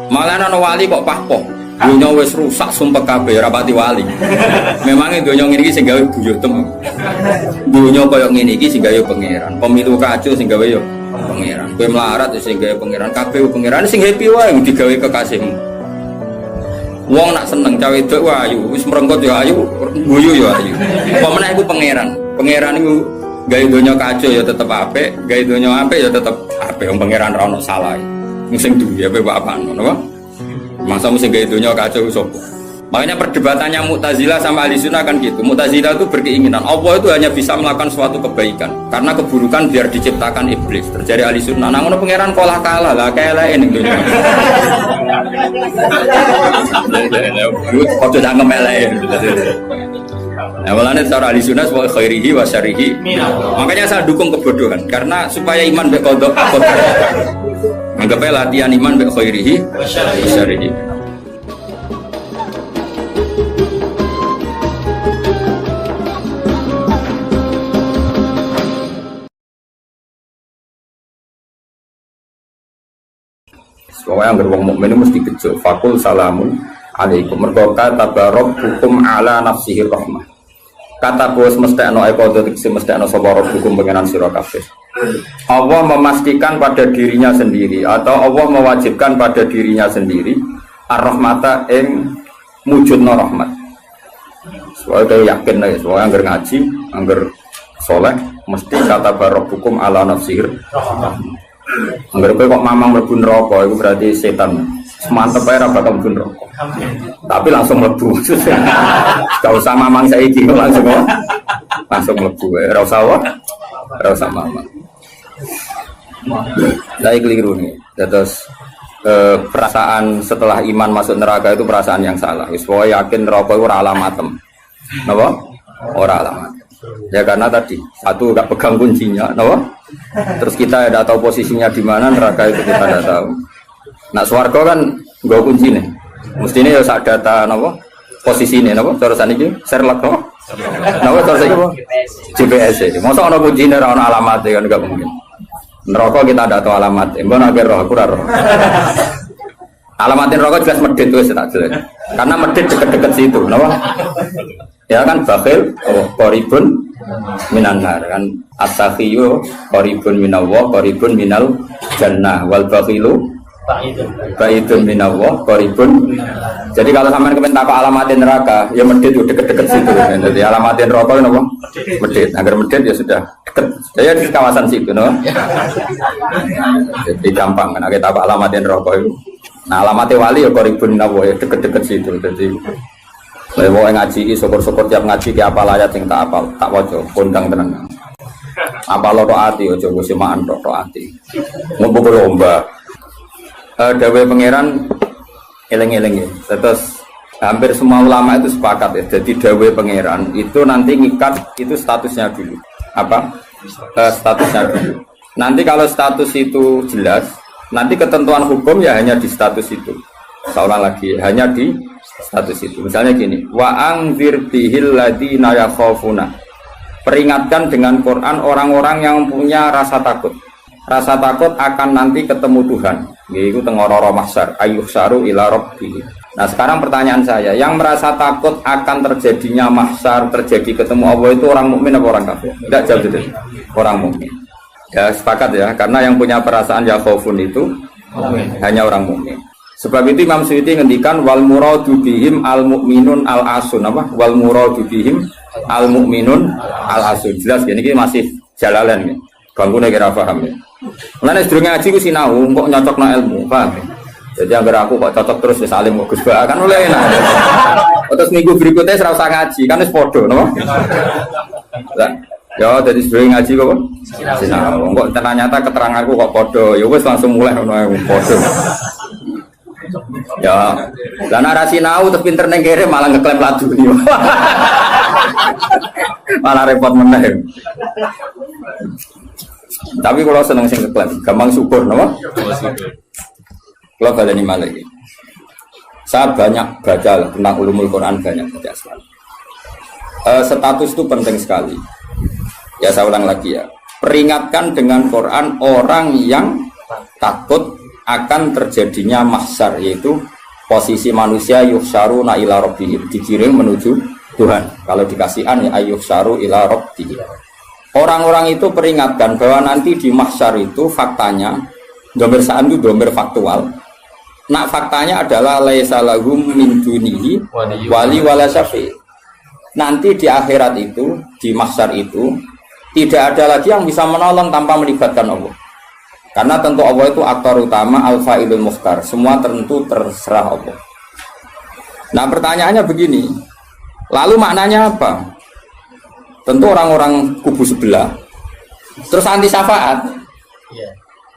Malah ana wali kok pahpoh. Dunya wis rusak sumpek kabeh ora pati wali. Memangnya dunya ngene iki sing gawe buyut tem. Dunya koyo ngene iki sing gawe pangeran. Pemilu kacau sing gawe yo pangeran. Kowe melarat sing gawe pangeran, kabeh pangeran sing happy wae digawe kekasihmu. Wong nak seneng cawe wedok ayu, wis merengkot yo ayu, guyu yo ayu. Apa meneh iku pangeran. Pangeran iku gawe donya kacau ya tetep apik, gawe donya apik ya tetep apik. Wong pangeran ra ono salah. Sing duwe apik apa-apaan ngono apa? Masa mesti gawe donya kacau sapa? Makanya perdebatannya Mu'tazilah sama Ahlussunnah kan gitu. Mu'tazilah itu berkeinginan Allah itu hanya bisa melakukan suatu kebaikan karena keburukan biar diciptakan iblis. Terjadi Ahlussunnah. Nah ngono pangeran kalah lah keleke ning donya. Kok jangan melek. Nah, walane cara Ahlussunnah wa khairihi wa syarrihi. Makanya saya dukung kebodohan karena supaya iman mbek qada qadar. Anggapnya latihan iman mbek khairihi wa syarrihi. Pokoknya yang beruang mukmin mesti kecil. Fakul salamun alaikum. Mergo kata barok hukum ala nafsihi rahmah. Kata bos mesti ana qadha tekse mesti ana sapa hukum pengenan sira kabeh. Allah memastikan pada dirinya sendiri atau Allah mewajibkan pada dirinya sendiri ar-rahmata ing mujudna rahmat. Soale yakin ya, soale angger ngaji, angger saleh mesti kata barok hukum ala nafsihi rahmah. Angger kowe kok mamang mlebu neraka iku berarti setan. Semantep ae ora bakal mlebu neraka. Tapi langsung mlebu. Enggak usah mamang saiki langsung mlebu ae. Ora usah mamang. Lah keliru nih. Terus perasaan setelah iman masuk neraka itu perasaan yang salah. Wis pokoke yakin neraka iku ora alamatem. Napa? Ora alamat. Ya karena tadi satu gak pegang kuncinya, no? Terus kita tidak tahu posisinya di mana, neraka itu kita tidak tahu. Nah swarga kan gak kunci nih, mestinya ya saat data, no? Posisi ini, no? Terus ini Sherlock, no? No? Terus ini GPS ini. Masa ada kuncinya, ada alamat kan gak mungkin. Neraka kita tidak tahu alamat, mbak akhir roh, aku roh. Alamatin rokok jelas medit itu tak jelas. Karena medit deket-deket situ, no? Ya kan bakhil, qoribun minanar kan as-sakhiyu qoribun minallah, qoribun minal jannah wal bakhilu ba'idun minallah, qoribun. Jadi kalau sampean kepen takok alamatin neraka, ya medit itu deket-deket situ. Jadi alamatin rokok napa? Medit. Agar medit ya sudah deket. Saya di kawasan situ, no? Jadi gampang kan kita takok alamatin rokok itu. Nah alamatnya wali ya qoribun minallah ya deket-deket situ. Jadi mau ngaji, syukur-syukur tiap ngaji ke apa ayat yang tak apal, tak wajo, kondang tenang. Apa lo ati, ojo gue simaan ati. Mau pukul lomba. Dawe pangeran, eleng-eleng ya. Terus hampir semua ulama itu sepakat ya. Jadi dawe pangeran itu nanti ngikat itu statusnya dulu. Apa? Statusnya dulu. Nanti kalau status itu jelas, nanti ketentuan hukum ya hanya di status itu. Seolah lagi hanya di status itu. Misalnya gini, wa angzir bihil ladina yakhafuna. Peringatkan dengan Quran orang-orang yang punya rasa takut. Rasa takut akan nanti ketemu Tuhan. Yaitu tengororo mahsyar, ayyuhsaru ila rabbih. Nah, sekarang pertanyaan saya, yang merasa takut akan terjadinya mahsyar, terjadi ketemu Allah itu orang mukmin apa orang kafir? Enggak jawab itu. Orang mukmin. Ya, sepakat ya, karena yang punya perasaan yakhafun itu hanya orang mukmin. Sebab itu Imam Suyuti ngendikan wal muradu bihim al mukminun al asun apa? Wal muradu bihim al mukminun al asun. Jelas gini masih jalalan ya. Ganggu nek ora paham ya. Lan nek durung ngaji ku sinau kok nyocokno ilmu, paham ya? Jadi agar aku kok cocok terus ya salim kok Gus Ba kan oleh enak. Terus minggu berikutnya ora usah ngaji kan wis padha napa? Lah ya jadi durung ngaji kok sinau. Kok ternyata keteranganku kok padha ya wis langsung mulai ngono padha. Ya, lah narasi nau terus pinter neng kere malah ngeklaim ladu nih, malah repot meneh. Tapi kalau seneng sing ngeklaim, gampang syukur, nama? Kalau baleni malah ini, saya banyak baca tentang ulumul Quran banyak baca sekali. Status itu penting sekali. Ya saya ulang lagi ya, peringatkan dengan Quran orang yang takut akan terjadinya mahsyar, yaitu posisi manusia yuhsyaruna ila rabbihim, digiring menuju Tuhan. Kalau dikasih an ya yuhsyaru ila rabbihim. Orang-orang itu peringatkan bahwa nanti di mahsyar itu faktanya domir sa'an itu domir faktual. Nah faktanya adalah laisa lahum min dunihi wali wala syafi'. Nanti di akhirat itu, di mahsyar itu tidak ada lagi yang bisa menolong tanpa melibatkan Allah. Karena tentu Allah itu aktor utama, al-fa'ilul mukhtar. Semua tentu terserah Allah. Nah pertanyaannya begini, lalu maknanya apa? Tentu orang-orang kubu sebelah terus anti syafaat.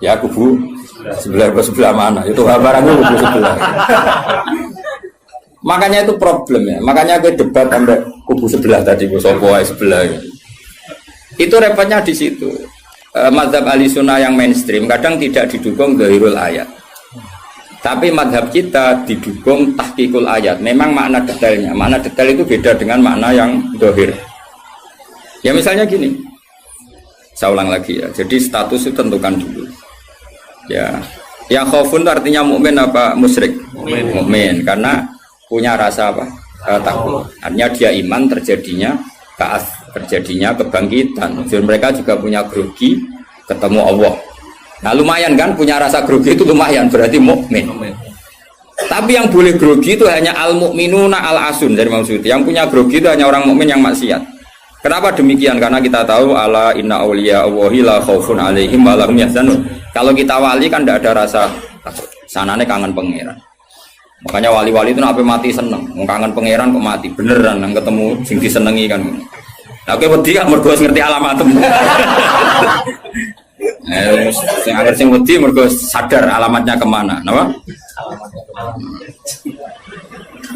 Ya kubu sebelah mana? Itu barangnya kubu sebelah. Makanya itu problem ya. Makanya gue debat sampai kubu sebelah tadi, gue sopoai sebelah. Itu repotnya di situ. Mazhab ahli sunnah yang mainstream kadang tidak didukung dhahirul ayat. Tapi mazhab kita didukung tahqiqul ayat. Memang makna detailnya. Makna detail itu beda dengan makna yang dhahir. Ya misalnya gini. Saya ulang lagi ya. Jadi status itu tentukan dulu. Ya. Yang khaufun itu artinya mukmin apa musyrik? Mukmin. Karena punya rasa apa? Takut. Artinya dia iman terjadinya terjadinya kebangkitan. Jadi mereka juga punya grogi ketemu Allah. Nah lumayan kan punya rasa grogi itu lumayan berarti mukmin. Tapi yang boleh grogi itu hanya al mukminuna al asun dari maksud. Yang punya grogi itu hanya orang mukmin yang maksiat. Kenapa demikian? Karena kita tahu ala inna auliya Allahi la khaufun alaihim wa lahum yahzanun. Kalau kita wali kan tidak ada rasa takut. Sanane kangen pangeran. Makanya wali-wali itu sampai mati seneng. Kangen pangeran kok mati beneran nang ketemu sing disenengi kan. Nah, kowe wedi kan mergo ngerti alamatmu. Sing wedi mergo sadar alamatnya kemana, napa?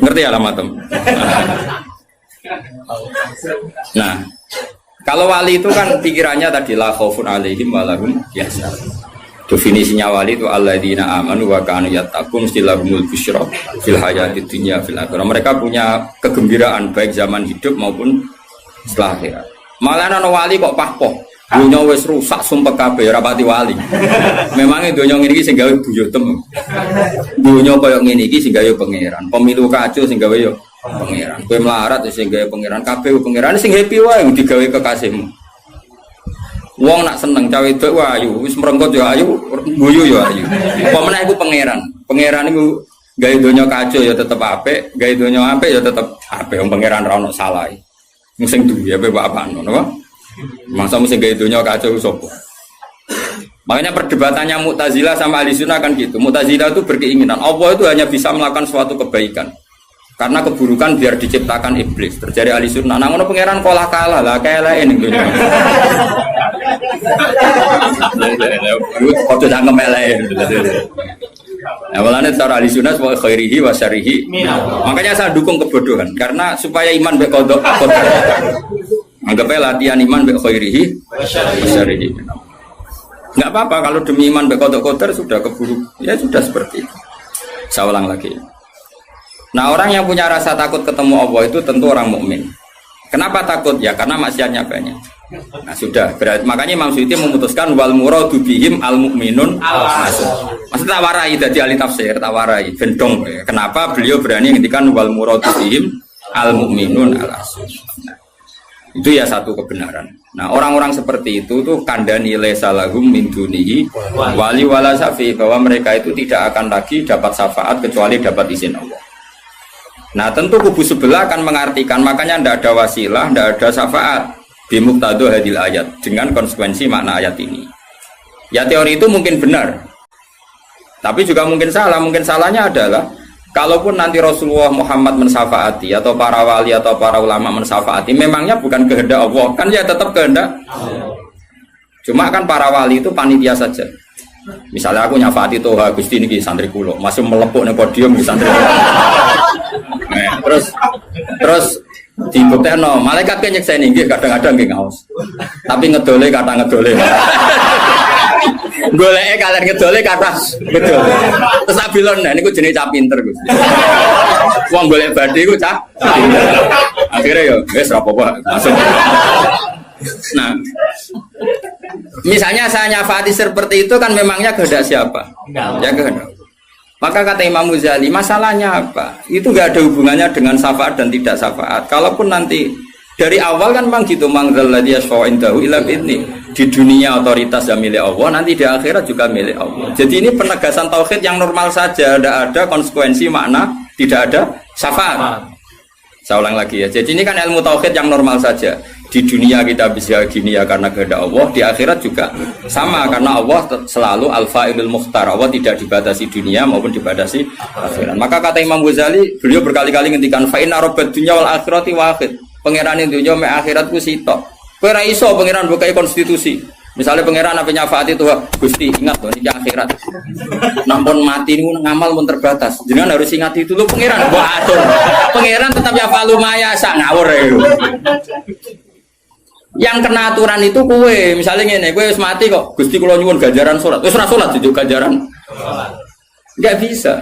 Ngerti alamatmu. Nah, kalau wali itu kan pikirannya tadi la khaufun alaihim wa lahum yahzanun. Definisinya wali itu alladzina amanu wa kanu yattaqun istilahumul busyra fil hayatid dunya fil akhirah. Mereka punya kegembiraan baik zaman hidup maupun setelah akhirat. Malah ana wali kok pahpoh. Dunya wis rusak sumpek kabeh ora pati wali. Memangnya dunya ngene iki sing gawe buyutem. Dunya koyo ngene iki sing gawe pangeran. Pemilu kacau sing gawe yo pangeran. Kowe melarat sing gawe pangeran, kabeh pangeran sing happy wae digawe kekasihmu. Wong nak seneng cawe wedok wae ayu, wis merengkot yo ayu, guyu yo ayu. Apa meneh iku pangeran. Pangeran iku gawe donya kacau ya tetep apik, gawe donya apik ya tetep apik. Wong pangeran ra ono salah. Sing duwe ape apa ngono apa? Masa mesti gawe donya kacau sapa? Makanya perdebatannya Mu'tazilah sama Ahlussunnah kan gitu. Mu'tazilah itu berkeinginan Allah itu hanya bisa melakukan suatu kebaikan. Karena keburukan biar diciptakan iblis. Terjadi Ahlussunnah. Nah ngono pangeran kalah lah kayak ning dunya. Kok tidak ngemelek. Nah, walane cara Ahlussunnah wa khairihi wa syarrihi. Makanya saya dukung kebodohan karena supaya iman mbek qada. Anggapnya latihan iman mbek khairihi wa syarrihi. Enggak apa-apa kalau demi iman mbek qada sudah keburu. Ya sudah seperti itu. Saya ulang lagi. Nah, orang yang punya rasa takut ketemu Allah itu tentu orang mukmin. Kenapa takut? Ya karena maksiatnya banyak. Nah sudah, berarti makanya Imam Suyuti memutuskan wal muradu bihim al mukminun al asun. Maksudnya tawarai dari ahli tafsir, tawarai bendong. Kenapa beliau berani ngendikan wal muradu bihim al mukminun al asun. Nah, itu ya satu kebenaran. Nah orang-orang seperti itu tuh kandani laisa lahum min dunihi wali wala syafi, bahwa mereka itu tidak akan lagi dapat syafaat kecuali dapat izin Allah. Nah tentu kubu sebelah akan mengartikan makanya tidak ada wasilah, tidak ada syafaat bimuqtadu hadil ayat dengan konsekuensi makna ayat ini. Ya teori itu mungkin benar, tapi juga mungkin salah. Mungkin salahnya adalah kalaupun nanti Rasulullah Muhammad mensyafaati atau para wali atau para ulama mensyafaati, memangnya bukan kehendak Allah, kan ya tetap kehendak. Cuma kan para wali itu panitia saja. Misalnya aku nyafati Toha Gusti ini santri kulo masih melepuk nih podium di santri. Nah, terus dibuktikan malaikat kan nyeksa ini kadang-kadang nggih ngaos. Tapi ngedole kata ngedole. Goleke kalian ngedole kata ngedole. Terus abilon nah niku jenenge cah pinter Gusti. Wong golek badhe iku cah pinter. Akhire yo wis ora apa-apa masuk. Nah, Misalnya saya nyafaati seperti itu kan memangnya kehendak siapa? Ya kehendak. Maka kata Imam Ghazali, masalahnya apa? Itu gak ada hubungannya dengan syafaat dan tidak syafaat. Kalaupun nanti dari awal kan memang gitu, mangzalladzi yashfa'u indahu illa bi'idznih. Di dunia otoritas yang milik Allah, nanti di akhirat juga milik Allah. Jadi ini penegasan tauhid yang normal saja, tidak ada konsekuensi makna, tidak ada syafaat. Saya ulang lagi ya. Jadi ini kan ilmu tauhid yang normal saja. Di dunia kita bisa gini ya karena kehendak Allah, di akhirat juga sama karena Allah selalu al-fa'ilul mukhtar. Allah tidak dibatasi dunia maupun dibatasi akhirat. Maka kata Imam Ghazali, beliau berkali-kali ngendikan fa inna rabbad dunya wal akhirati wahid. Pangeran dunya me akhiratku sitok. Kowe ra iso pangeran bukai konstitusi. Misalnya pangeran apa nyafaati itu Gusti ingat loh ini akhirat. Nampun mati niku ngamal pun terbatas. Jenengan harus ingat itu lho pangeran mbok atur. Pangeran tetap ya falu maya sak ngawur ya. Yang kena aturan itu kowe. Misalnya ngene, kowe wis mati kok Gusti kula nyuwun ganjaran salat. Wis ora salat juga ganjaran. Enggak bisa.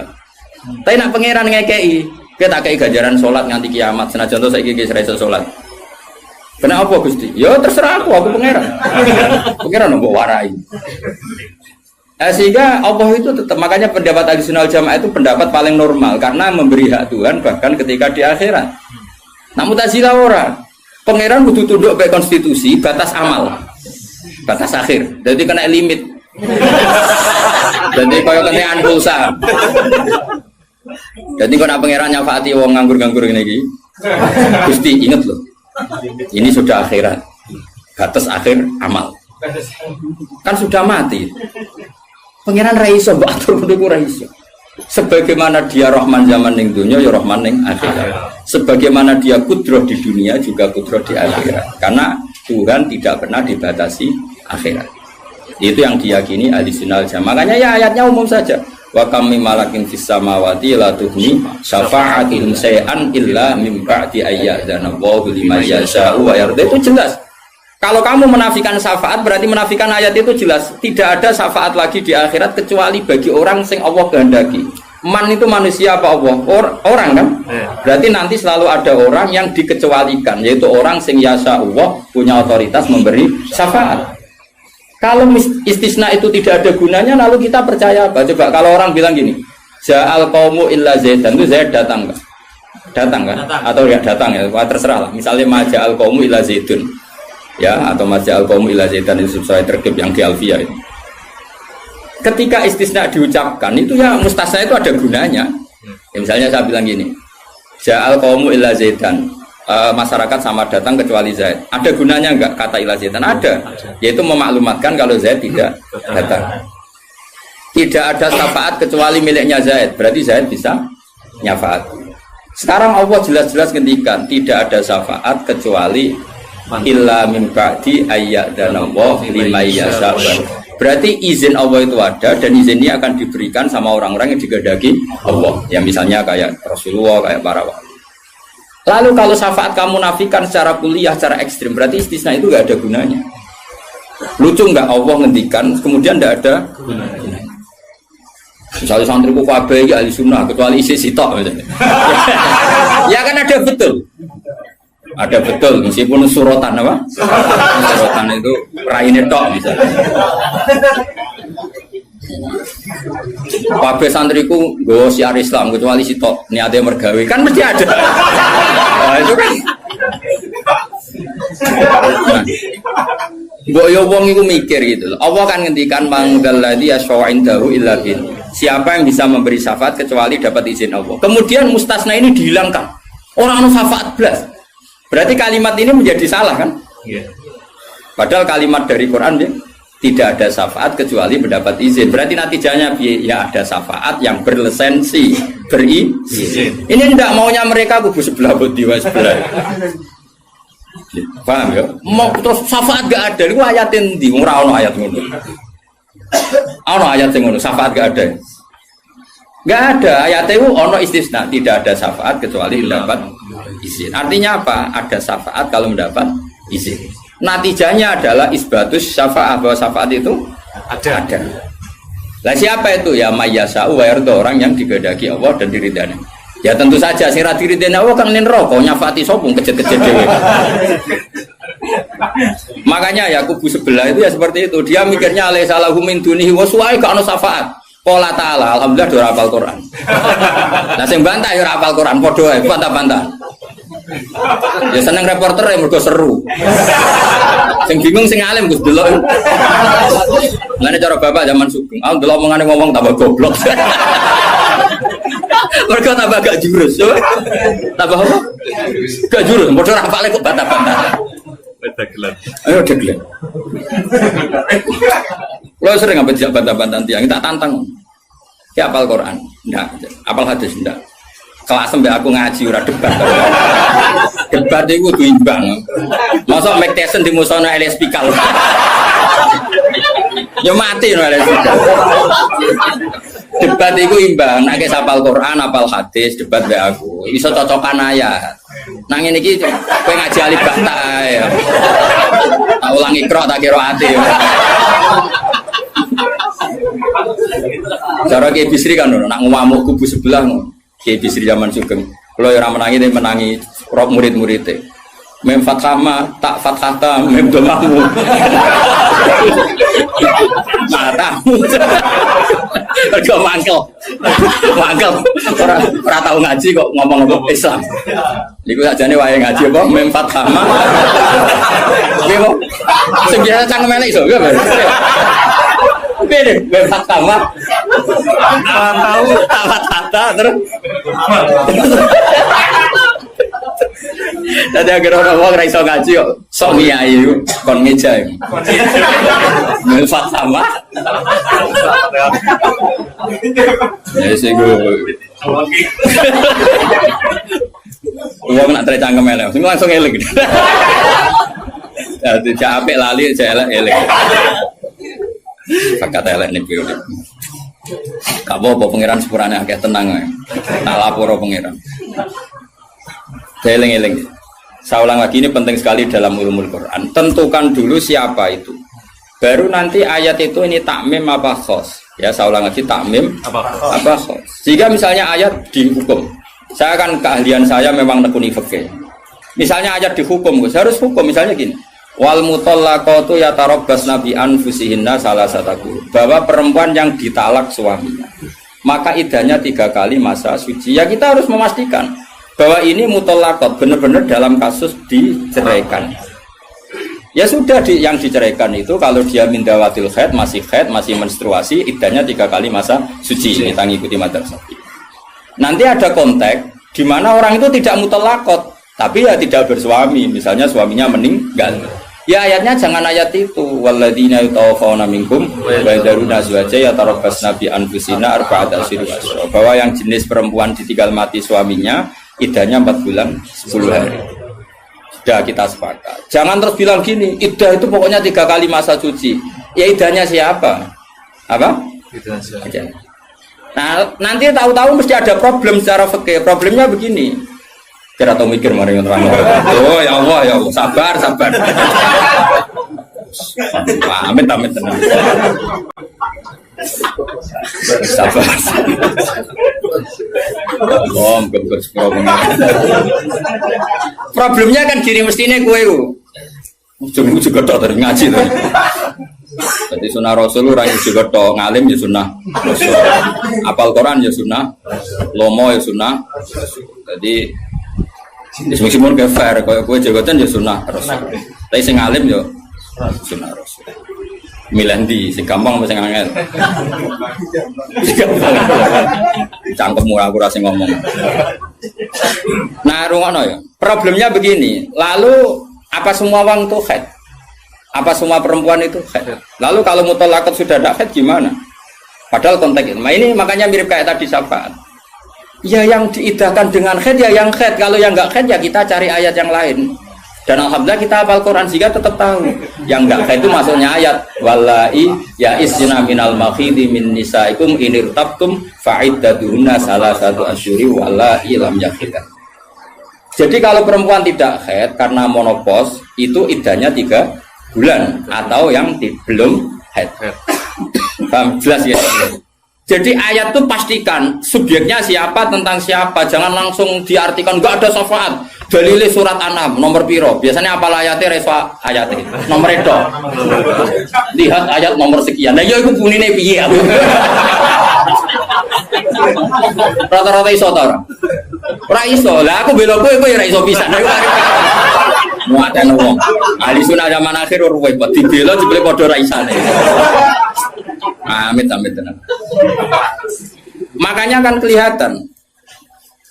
Tapi nak pangeran ngekei, kita kei ganjaran salat nganti kiamat. Senajan to saiki wis ra iso salat. Kenapa Gusti? Ya terserah aku pangeran. Pangeran mbok warai. Sehingga Allah itu tetap, makanya pendapat Ahlussunnah wal Jamaah itu pendapat paling normal karena memberi hak Tuhan bahkan ketika di akhirat. Namun Mu'tazilah ora. Pangeran butuh tunduk baik konstitusi, batas amal, batas akhir. Jadi kena limit. Jadi kaya kenaan pulsa. Jadi kalau pangeran nyafaati wong nganggur-nganggur ini iki. Gusti inget loh. Ini sudah akhirat. Batas akhir amal. Kan sudah mati. Pangeran ra iso mbok atur ngono ra iso. Sebagaimana dia Rahman zaman ning dunia ya Rahman ning akhirat. Sebagaimana dia kudroh di dunia juga kudroh di akhirat. Karena Tuhan tidak pernah dibatasi akhirat. Itu yang diyakini Ahlussunnah wal Jamaah. Makanya ya ayatnya umum saja. Wa kam mim malakin fis samawati la tuhni syafa'atuhum shay'an illa mim ba'di ayyadzana Allahu liman yasha'u wa yarda. Itu jelas. Kalau kamu menafikan syafaat berarti menafikan ayat itu jelas. Tidak ada syafaat lagi di akhirat kecuali bagi orang sing Allah kehendaki. Man itu manusia apa Allah? Orang kan? Berarti nanti selalu ada orang yang dikecualikan, yaitu orang sing yasa Allah punya otoritas memberi syafaat. Kalau istisna itu tidak ada gunanya, lalu kita percaya apa? Coba kalau orang bilang gini, ja'al qaumu illa zaidan, itu Zaid datang kan? Datang kan? Atau ya datang ya, terserah lah. Misalnya maja'al qaumu illa zaidun. Ya, atau maja'al qaumu illa zaidan itu sesuai terkib yang di Alfiyah itu. Ketika istisna diucapkan itu ya mustasna itu ada gunanya. Ya, misalnya saya bilang gini, ja'al qaumu illa zaidan, masyarakat sama datang kecuali Zaid. Ada gunanya enggak kata illa zaidan? Ada. Yaitu memaklumatkan kalau Zaid tidak datang. Tidak ada syafaat kecuali miliknya Zaid. Berarti Zaid bisa nyafaat. Sekarang Allah jelas-jelas ngendikan tidak ada syafaat kecuali illa min ba'di ayyadzanallahu liman yasha'. Berarti izin Allah itu ada dan izin ini akan diberikan sama orang-orang yang digedaki Allah. Ya misalnya kayak Rasulullah, kayak para wali. Lalu kalau syafaat kamu nafikan secara kuliah, secara ekstrim, berarti istisna itu nggak ada gunanya. Lucu nggak Allah ngendikan, kemudian nggak ada gunanya. Misalnya santriku kabeh ya ahli sunnah, kecuali isi sitok. Ya kan ada betul. Ada betul, meskipun surotan apa? Surotan itu raine tok misalnya. Kabeh santriku nggawa syiar Islam kecuali sitok niate mergawe kan mesti ada. Nah, itu kan. Nah, mbok yo wong iku mikir gitu loh. Allah kan ngendikan manggalladzi yashfa'u indahu illa bin. Siapa yang bisa memberi syafaat kecuali dapat izin Allah. Kemudian mustasna ini dihilangkan. Orang anu syafaat blas. Berarti kalimat ini menjadi salah kan? Padahal kalimat dari Quran ya, tidak ada syafaat kecuali mendapat izin. Berarti natijanya ya ada syafaat yang berlisensi, berizin. Ini tidak maunya mereka kubu sebelah bodiwa sebelah. Paham ya? Mau terus syafaat gak ada. Itu ayatin di ora ono ayat ngono. Ono ayat sing ngono, syafaat gak ada. Gak ada ayat itu ono istisna, tidak ada syafaat kecuali mendapat izin. Artinya apa? Ada syafaat kalau mendapat izin. Natijanya adalah isbatus syafaat, bahwa syafaat itu ada. Lah siapa itu? Ya mayyasa'u wa yarda, orang yang digedaki Allah dan diridani. Ya tentu saja sing ra diridani Allah kan ning neraka nyafaati sapa kejet-kejet dhewe. Makanya ya kubu sebelah itu ya seperti itu. Dia mikirnya alaih salahu min dunihi wa suai ka ono syafaat. Qala ta'ala alhamdulillah do hafal Quran. Nah sing bantah ya hafal Quran padha ae bantah-bantah. Ya seneng reporter ya mergo seru. Sing bingung sing alim Gus delok. Lane cara bapak zaman Sugeng, aku delok omongane ngomong tambah goblok. Mergo tambah gak jurus, yo. Tambah apa? Gak jurus, padha hafale kok bantah-bantah. Dagelan. Ayo dagelan. Lo sering ngambil jak bantah-bantahan tiang, tak tantang. Ya apal Quran, enggak. Apal hadis, enggak. Kelas sampai aku ngaji ora debat. Debat itu kudu imbang. Masa Mike Tyson di musono LS Pikal. Ya mati no LS Pikal. Debat itu imbang, nek apal Quran, apal hadis, debat be aku. Iso cocokan ayat. Nang ngene iki kowe ngaji alif bata ya. Tak ulangi krok tak kira ati. Cara Ki Bisri kan nak ngamuk kubu sebelah Ki Bisri zaman Sugeng. Kalau ora menangi dia menangi rok murid-muridé. Mem fathama tak fathata mem domamu. Matamu. Mergo mangkel. Mangkel. Ora tau ngaji kok ngomong Islam. Niku sakjane wae ngaji apa mem fathama. Nggih kok. Sing biasa cangkem elek iso nggih. Beda mem fathama. Tahu tak fathata terus. Tadi agar orang ra iso ngaji kok sok ngiyai kon ngeja. Melfat sama. Ya sing go. Wong nak trek cangkem elek, sing langsung eling. Dadi apik lali elek. Fakat elek ning piro. Apa pangeran sepurane akeh tenang ae. Tak lapor pangeran. Eling-eling. Saya ulang lagi, ini penting sekali dalam ulumul Quran. Tentukan dulu siapa itu. Baru nanti ayat itu ini takmim apa khos. Ya, saya ulang lagi takmim apa khos. Jika misalnya ayat dihukum. Saya kan keahlian saya memang nekuni fikih. Misalnya ayat dihukum, harus hukum misalnya gini. Wal mutallaqatu yatarabbasna bi anfusihinna salasataku. Bahwa perempuan yang ditalak suaminya, maka idahnya 3 kali masa suci. Ya kita harus memastikan bahwa ini mutallaqat benar-benar dalam kasus diceraikan. Ya sudah yang diceraikan itu kalau dia mindawatil haid, masih menstruasi, idahnya 3 kali masa suci. Ini ngikuti madzhab Syafi'i. Nanti ada konteks di mana orang itu tidak mutallaqat, tapi ya tidak bersuami, misalnya suaminya meninggal. Ya ayatnya jangan ayat itu. Walladzina yatawaffawna minkum wa yadharuna azwaja yatarabbasna bi anfusina arba'ata asyhur. Bahwa yang jenis perempuan ditinggal mati suaminya idahnya 4 bulan 10 hari. Sudah kita sepakat. Jangan terus bilang gini, idah itu pokoknya 3 kali masa suci. Ya idahnya siapa? Apa? Idahnya siapa? Nah, nanti tahu-tahu mesti ada problem secara fikih. Problemnya begini. Kira tahu mikir mari terang. Oh ya Allah, sabar. Amit tenang. Sabar. Problemnya kan gini mestinya kue ujung juga dari ngaji tuh. Jadi sunnah Rasul orang juga tok ngalim ya sunnah Rasul. Apal Quran ya sunnah, lomo ya sunnah. Jadi meskipun ke fair, kalau kue jabatan ya sunnah Rasul. Tapi sing ngalim ya sunnah Rasul. Milih sing gampang apa sing angel? Cangkemmu aku rasa ngomong. Nah, rungono ya. Problemnya begini. Lalu apa semua wong itu haid? Apa semua perempuan itu haid? Lalu kalau mutallaqat sudah tidak haid gimana? Padahal konteks itu. Nah, ini makanya mirip kayak tadi syafaat. Ya yang diidahkan dengan haid ya yang haid. Kalau yang enggak haid ya kita cari ayat yang lain. Dan alhamdulillah kita hafal Quran sehingga tetap tahu yang enggak haid itu masuknya ayat wallahi ya isna minal makhidi min nisaikum inirtabtum fa'iddatuhunna salasatu asyuri wallahi lam yakhidha. Jadi kalau perempuan tidak haid karena menopause itu idahnya 3 bulan atau yang belum haid. Paham jelas ya? Jadi ayat itu pastikan subjeknya siapa tentang siapa, jangan langsung diartikan enggak ada syafaat. Dalile surat An'am nomor piro? Biasanya apal ayate reso ayate. Nomor itu. Lihat ayat nomor sekian. Lah ya iku bunine piye aku. Rata-rata iso ta ora? Ora iso. Lah aku bela kowe ya ora iso pisan. Muatan wong. Ahli sunah zaman akhir ruwet kok dibela jebule padha ra isane. Amit tenan. Makanya kan kelihatan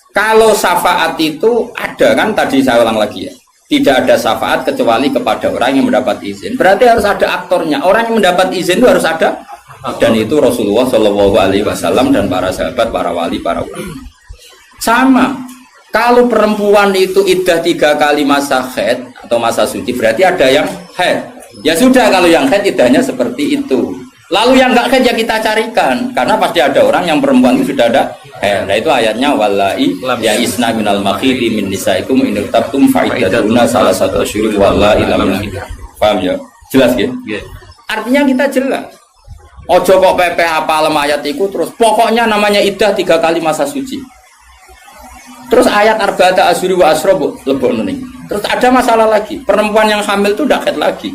kalau syafaat itu ada kan tadi saya ulang lagi ya. Tidak ada syafaat kecuali kepada orang yang mendapat izin. Berarti harus ada aktornya. Orang yang mendapat izin itu harus ada dan itu Rasulullah Shallallahu Alaihi Wasallam dan para sahabat, para wali, para ulama. Sama. Kalau perempuan itu iddah 3 kali masa haid atau masa suci berarti ada yang haid. Ya sudah kalau yang haid iddahnya seperti itu. Lalu yang enggak haid ya kita carikan karena pasti ada orang yang perempuan itu sudah ada haid. Nah itu ayatnya wallahi ya isna minal makhidi min nisaikum in tabtum faidatuna salah satu syuruk wallahi lam yahid. Paham ya? Jelas ya? Artinya kita jelas. Ojo kok pepe apa ayat itu terus pokoknya namanya iddah 3 kali masa suci. Terus ayat arba'ata asyuri wa asrobu lebok nih. Terus ada masalah lagi. Perempuan yang hamil itu udah haid lagi.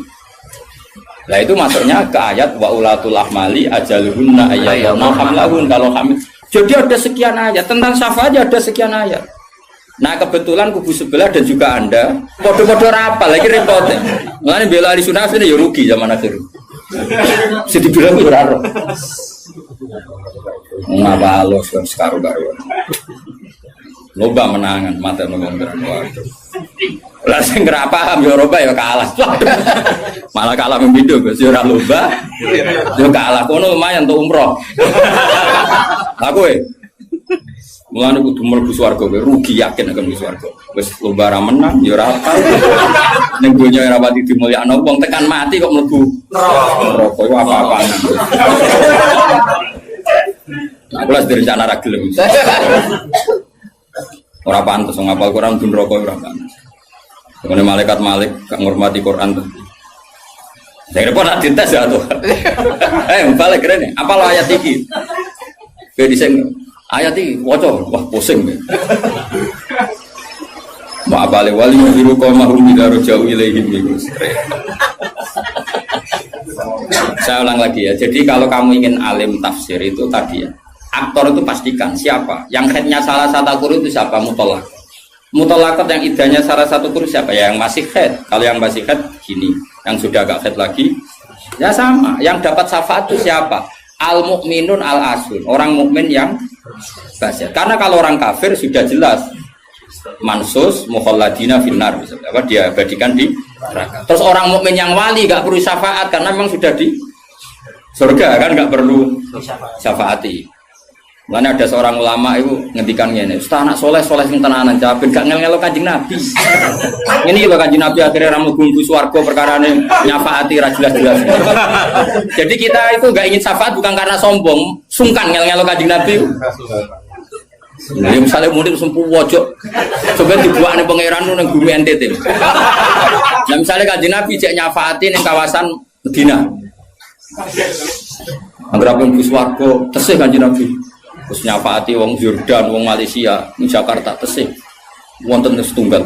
Nah itu masuknya ke ayat wa ulatul ahmali ajaluhunna ayyana hamlahun kalau hamil. Jadi ada sekian ayat tentang syafaat ada sekian ayat. Nah kebetulan kubu sebelah dan juga Anda podo-podo rapal lagi repotnya. Mulane bela ahli sunnah ini ya rugi zaman akhir. Jadi bilang ora ro. Ngapa alos sekarang-karuan. Loba menangan mata ngomong waduh. Lah sing ora paham ya Eropa ya kalah. Malah kalah membidu Gus ora loba. Yo kalah kono lumayan untuk umroh. Aku mulane kudu mlebu swarga kowe rugi yakin akan mlebu swarga. Wis lomba ra menang ya ora apa. Ning donya ora pati dimulyakno wong tekan mati kok mlebu neraka iku apa-apaan. Aku las direncana ra gelem. Ora pantes wong apal Quran ben neraka ora pantes. Ngene malaikat Malik gak ngurmati Quran tuh. Saya repot nak dites ya tuh. Balik keren apa lo ayat iki? Kowe dhisik ayat iki waca wah pusing. Ma abale wali biru qomahum ila rajau ilaihim bigus. Saya ulang lagi ya. Jadi kalau kamu ingin alim tafsir itu tadi ya. Aktor itu pastikan siapa. Yang headnya salah satu kurun itu siapa? Mutolak. Mutolakot yang idahnya salah satu kurun siapa? Ya yang masih head. Kalau yang masih head gini. Yang sudah agak head lagi. Ya sama. Yang dapat syafaat itu siapa? Al-mu'minun al-asun. Orang mukmin yang basyat. Karena kalau orang kafir sudah jelas. Mansus mukhalladina finnar. Apa dia abadikan di neraka. Terus orang mukmin yang wali gak perlu syafaat. Karena memang sudah di surga kan gak perlu syafaati. Mana ada seorang ulama itu ngendikan ngene, "Ustaz anak soleh sing tenanan jawabin gak ngel-ngelo Kanjeng Nabi." Ini lho Kanjeng Nabi akhirnya ra mlebu swarga perkarane nyafaati ra jelas-jelas. Jadi kita itu enggak ingin syafaat bukan karena sombong, sungkan ngel-ngelo Kanjeng Nabi. Jadi misalnya murid sempu wojok, coba dibuatnya pangeran nang bumi NTT. Nah misalnya Kanjeng Nabi cek nyafaati ning kawasan Medina. Angger apa mlebu swarga, tesih Kanjeng Nabi. Terus nyafaati wong Jordan, wong Malaysia, di Jakarta tesih wonten setunggal.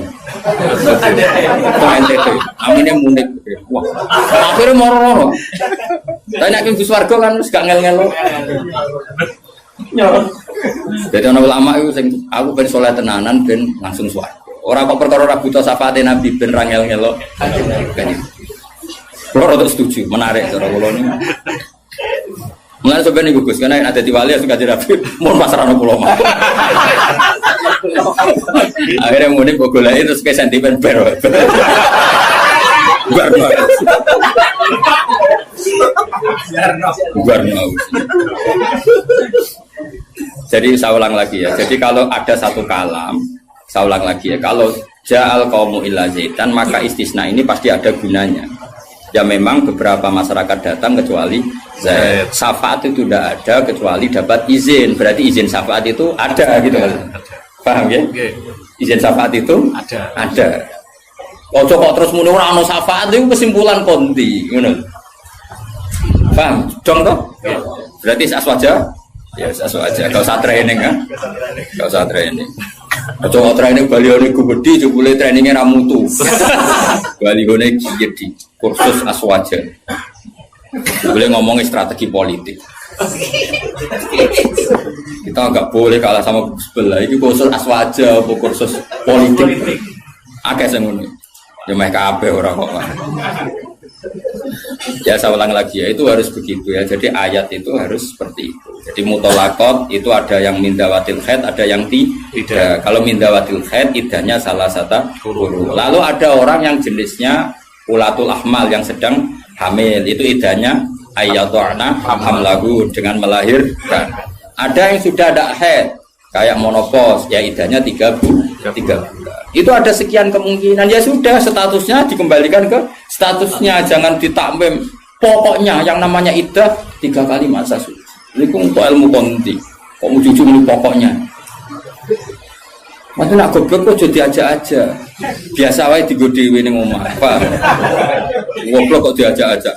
NTT, amine munik. Wah, akhirnya moro-moro. Tapi nek mlebu swarga kan wis gak ngel-ngelo. Jadi ana ulama itu sing aku ben saleh tenanan ben langsung swarga. Ora kok perkara ora buta syafaate Nabi ben ra ngel-ngelo. Kulo rada setuju, menarik cara kula niku. Mulai sebenarnya gugus karena ada di wali suka tidak mau pasrano pulau mah. Akhirnya mudik bogolai terus ke sentimen bar. Jadi saya ulang lagi ya. Jadi kalau ada satu kalam, saya ulang lagi ya. Kalau ja'al qaumu illa zaitan maka istisna ini pasti ada gunanya. Ya memang beberapa masyarakat datang kecuali Zaid. Syafaat itu tidak ada kecuali dapat izin. Berarti izin syafaat itu ada gitu kan. Paham ya? Izin syafaat itu ada. Ojo kok terus muni ora ono syafaat itu kesimpulan konti, ngono. Paham? Dong toh? Berarti aswaja? Ya aswaja. Enggak usah training kan? Enggak usah training. Coba training balione gede, jebule trainingnya ra mutu. Balione jadi kursus aswaja. Boleh ngomongin strategi politik. Kita nggak boleh kalah sama sebelah. Ini kursus aswaja, kursus politik. Agak sengun. Ya mereka kabeh orang kok. Ya saya ulang lagi ya, itu harus begitu ya. Jadi ayat itu harus seperti itu. Jadi mutolakot itu ada yang mindawatil khaid, ada yang tidak. Kalau mindawatil khaid idahnya salah satu huruf. Lalu ada orang yang jenisnya ulatul ahmal yang sedang hamil, itu idahnya ayyadhana hamlahu dengan melahirkan. Ada yang sudah ada haid kayak monopos, ya idahnya 3 bulan. Itu ada sekian kemungkinan, ya sudah statusnya dikembalikan ke statusnya, jangan ditakmim. Pokoknya yang namanya idah 3 kali masa suci. Ini untuk ilmu konti. Kok mau jujur ini pokoknya? Mas nak goblok kok jadi aja. Biasa wae digodewi ning omah. Apa? Goblok kok diajak-ajak.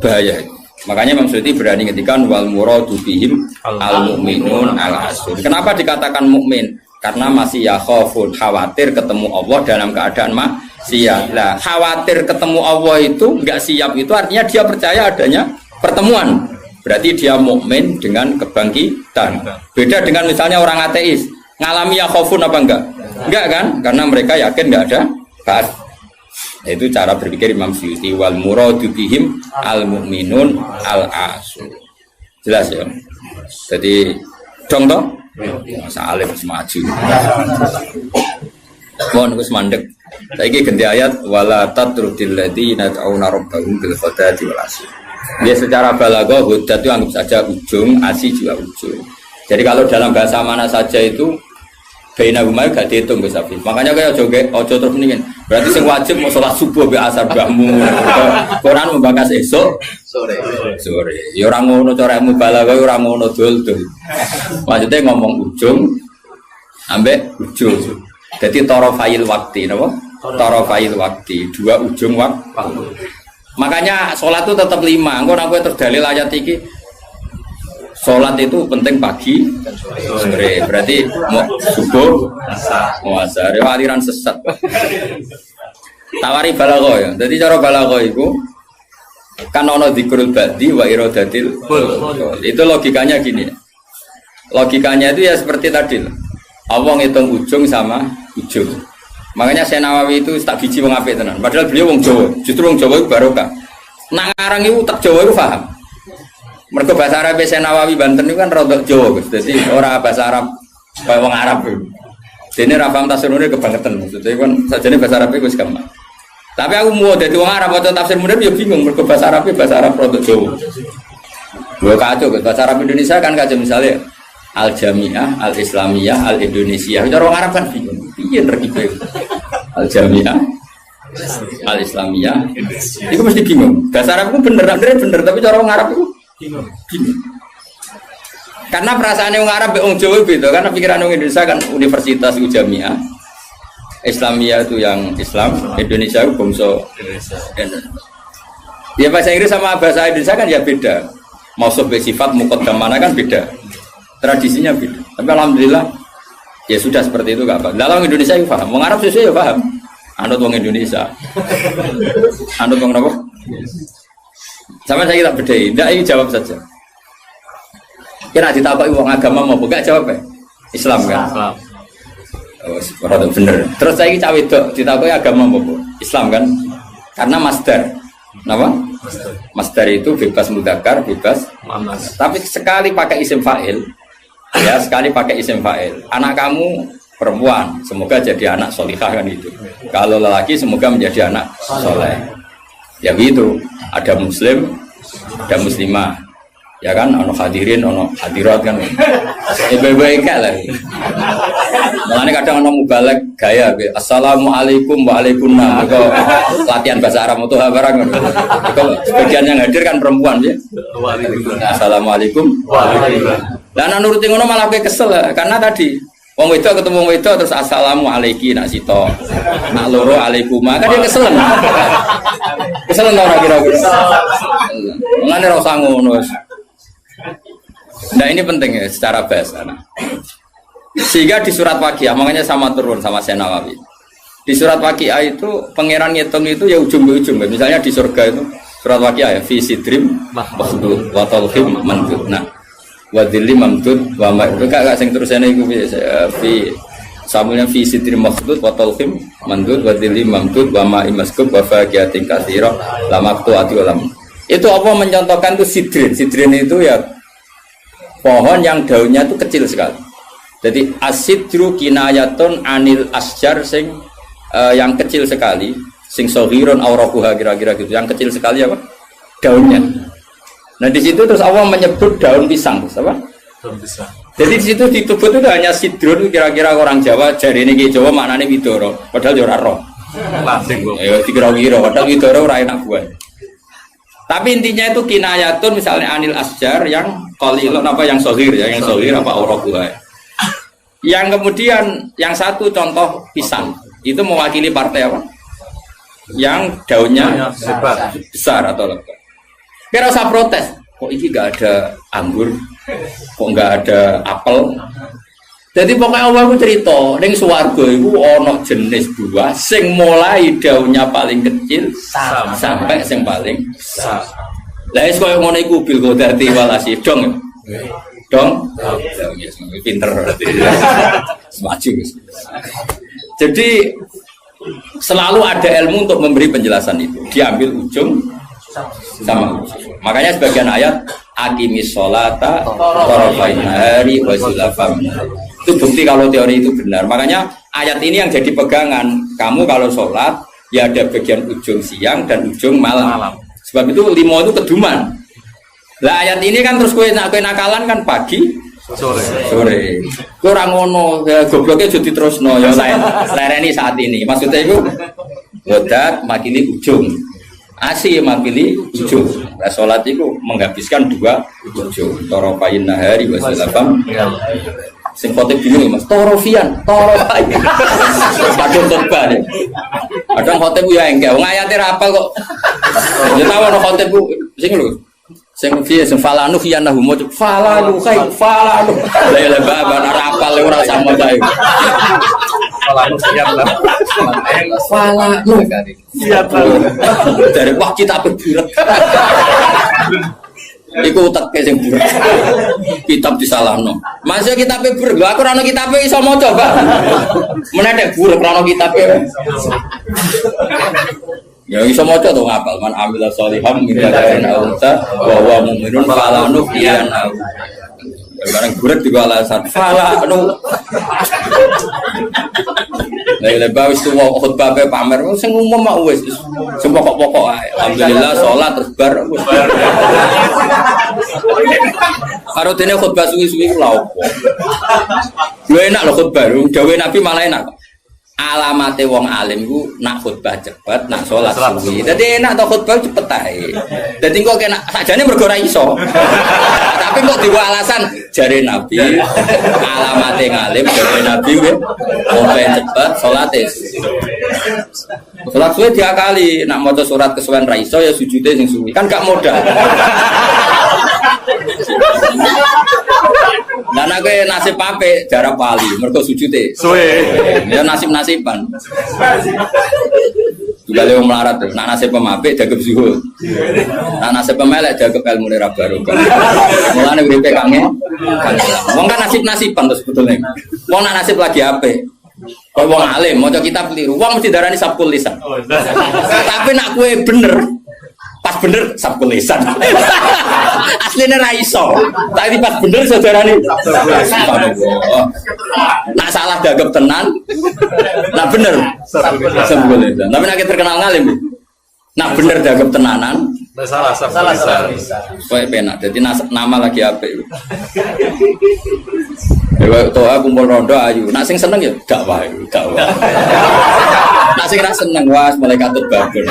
Bahaya. Makanya Imam Suyuti berani ngetikan wal muradu bihim al mukminun al asul. Kenapa dikatakan mukmin? Karena masih yakhafun, khawatir ketemu Allah dalam keadaan maksiat. Lah, khawatir ketemu Allah itu enggak siap, itu artinya dia percaya adanya pertemuan. Berarti dia mukmin dengan kebangkitan. Beda dengan misalnya orang ateis, ngalami yakhafun apa enggak? Enggak kan? Karena mereka yakin enggak ada ba'ats. Itu cara berpikir Imam Suyuti, wal muradu bihim al mukminun al asul. Jelas ya? Jadi dong toh? Masa alim semaju. Mohon wis mandek. Saiki ganti ayat wala tatrudil ladina ta'una rabbahum bil ghadati wal asy. Dia secara balaghah hudat itu anggap saja ujung, asy juga ujung. Jadi kalau dalam bahasa mana saja itu baina huma gak dihitung Gus Afif. Makanya kayak ojo terus mendingin. Berarti sing wajib mau sholat subuh be asar bahmu. Quran membakas esok sore. Ya ora ngono cara mubalaghah, ora ngono dul-dul. Maksudnya ngomong ujung ambek ujung. Jadi tarafail waktu napa? Tarafail waktu, 2 ujung waktu. Makanya sholat itu tetap 5. Engko nek kowe terus dalil ayat iki sholat itu penting pagi sore, berarti mau subuh mau asar, aliran sesat. Tawari balaghah ya. Jadi cara balaghah itu kan ono dzikrul ba'di wa iradatil. Itu logikanya gini. Logikanya itu ya seperti tadi. Allah ngitung ujung sama ujung. Makanya Syekh Nawawi itu tak biji wong apik tenan. Padahal beliau wong Jawa. Justru wong Jawa itu barokah. Nak ngarang itu tak Jawa itu paham. Mergo bahasa Arab Syekh Nawawi Banten itu kan rodok Jawa, Gus. Dadi ora bahasa Arab kaya wong Arab. Dene ra paham tafsir munir kebangetan. Maksudnya kan sajane bahasa Arab iku wis gampang. Tapi aku mau dadi wong Arab waca tafsir munir ya bingung mergo bahasa Arab rodok Jawa. Lho kacau bahasa Arab Indonesia kan kacau misalnya Al Jamiah, Al Islamiyah, Al Indonesia. Cara wong Arab kan bingung. Piye terkipe? Al Jamiah, Al Islamiyah. Iku mesti bingung. Bahasa Arab itu bener, tapi cara wong Arab itu bingung. Karena perasaan orang Arab orang Jawa beda. Karena pikiran orang Indonesia kan universitas itu Jamiah, Islamiyah itu yang Islam, Indonesia itu bangsa Indonesia. Ya bahasa Inggris sama bahasa Indonesia kan ya beda. Mau sebagai sifat muqaddam mana kan beda. Tradisinya beda. Tapi alhamdulillah ya sudah seperti itu gak apa. Dalam Indonesia itu paham. Orang Arab sesuai ya paham. Anut orang Indonesia. Anut orang apa? Sama saya tak bedai. Tidak, ini jawab saja. Kira ditapai uang agama mau buka jawab ya? Islam kan? Islam. Oh, bener. Terus saya cawe dok ditapai agama mau Islam kan? Karena masdar. Kenapa? Masdar itu bebas mudzakkar, bebas muannas. Tapi sekali pakai isim fa'il, ya sekali pakai isim fa'il. Anak kamu perempuan, semoga jadi anak solihah kan itu. Kalau lelaki semoga menjadi anak soleh. Ya gitu. Ada muslim, ada muslimah. Ya kan, ono hadirin, ono hadirat kan. Baik-baik lah. Makanya kadang ono mubalek gaya, assalamualaikum waalaikumsalam. Itu latihan bahasa Arab itu barang. Itu sebagian yang hadir kan perempuan ya. Assalamualaikum waalaikumsalam. Lah nurutin ngono malah kowe kesel karena tadi wong wedok ketemu wong wedok terus assalamualaikum nak sito. Nak loro alaikuma kan dia kesel. Kesel ora kira-kira. Mulane ora usah ngono. Nah ini penting ya secara bahasa. Sehingga di surat Waqiah, makanya sama turun sama Senawawi. Di surat Waqiah itu pangeran ngitung itu ya ujung ke ujung. Misalnya di surga itu surat Waqiah ya fi sidrim makhdud wa talhim mandud. Nah, wa dhillim mamdud wa ma itu gak sing terusane iku fi samulnya fi sidrim makhdud wa talhim mandud wa dhillim mamdud wa ma imaskub wa faqiyatin katsira la maqtu'ati ulam. Itu apa mencontohkan itu sidrin. Sidrin itu ya pohon yang daunnya itu kecil sekali. Jadi asidru kinayatun anil asjar sing yang kecil sekali, sing sohiron aurakuha kira-kira gitu, yang kecil sekali apa? Daunnya. Nah di situ terus Allah menyebut daun pisang, apa? Daun pisang. Jadi di situ disebut itu hanya sidrun, kira-kira orang Jawa jari ini Jawa maknanya widoro, padahal jora roh. Ayo dikira-kira, padahal widoro ora enak buah. Tapi intinya itu kinayatun misalnya anil asjar yang qalilun apa yang sohir ya, yang sohir apa aurakuha. Yang kemudian yang satu contoh pisang itu mewakili partai apa? Yang daunnya besar atau lebat. Kira usah protes. Kok ini gak ada anggur? Kok gak ada apel? Jadi pokoknya Allah itu cerita, ning swarga itu ono jenis buah sing mulai daunnya paling kecil sampai sing paling besar. Lah wis koyo ngono iku bil qadati wal asidong. Dong, pinter semaju. Jadi selalu ada ilmu untuk memberi penjelasan itu. Diambil ujung sama ujung. Makanya sebagian ayat aqimis sholata tarafain nahari wa zulafam. Itu bukti kalau teori itu benar. Makanya ayat ini yang jadi pegangan. Kamu kalau sholat ya ada bagian ujung siang dan ujung malam. Sebab itu limo itu keduman. Lah ayat ini kan terus kowe nakalan kan pagi sore. Kowe ora ngono, ya gobloke aja diterusno ya lereni saat ini. Maksudnya itu wadat makili ujung. Asih makili ujung. Lah salat itu menghabiskan dua ujung. Tarafain nahari wa salafam. Sing khotib bingung Mas, torofian. Kadung khotbah deh. Kadang khotib ya enggak, wong ayate ra apal kok. Ya tahu ono khotib sing lho. Sing piye sing falanu khiyanahu mo falanu kai falanu la baba rapal ora usah maca iku falanu khiyanah falanu siap dari wah kita berburet iku teke sing buret kitab disalahno masih kitab buret lho aku ora ono kitabe iso maca Pak menedek buret ora ono kitabe ya iso maca to ngapal man amila sholiham min dzakarin aw unsa wa huwa mu'minun fala nuhyiyannahu. Barang buret juga alasan fala anu. Lah bae wis tuwa khotbah pe pamer sing umum mak wis sing pokok-pokok ae. Alhamdulillah salat terus bar. Karo dene khotbah suwi-suwi ku lha opo. Yo enak lho khotbah, dawuh Nabi malah enak. Alamate wong alim ku nak khutbah cepet, nak salat suwi. Dadi enak to khutbah cepet ae. Dadi kok kena sakjane mergo ora iso. Tapi kok diwa alasan jare Nabi alamate ngalim jare Nabi wong cepet salate. Salat suwi diakali, nak maca surat kesuwen ra iso ya sujude sing suwi. Kan gak modal. Dan aku nasib apik jarak pali mergo sujute suwe ya nasib-nasiban juga lewat melarat tuh nak nasib pemapik dagem zuhud nak nasib pemelek dagem ilmu ra barokah mulane uripe kangen wong kan nasib-nasiban terus sebetulnya wong nak nasib lagi apik kok wong alim maca kitab keliru wong mesti darani sabkul lisan tapi nak kowe bener pas bener sabkul lisan aslinya ra iso tapi pas bener saudarane nak salah dagep tenan nak bener sabkul lisan tapi nak terkenal ngalim nak bener dagep tenanan salah sabkul lisan kowe penak dadi nama lagi apik ya toa kumpul rondo ayu nak sing seneng ya dakwah nak sing ra seneng was malaikat babon.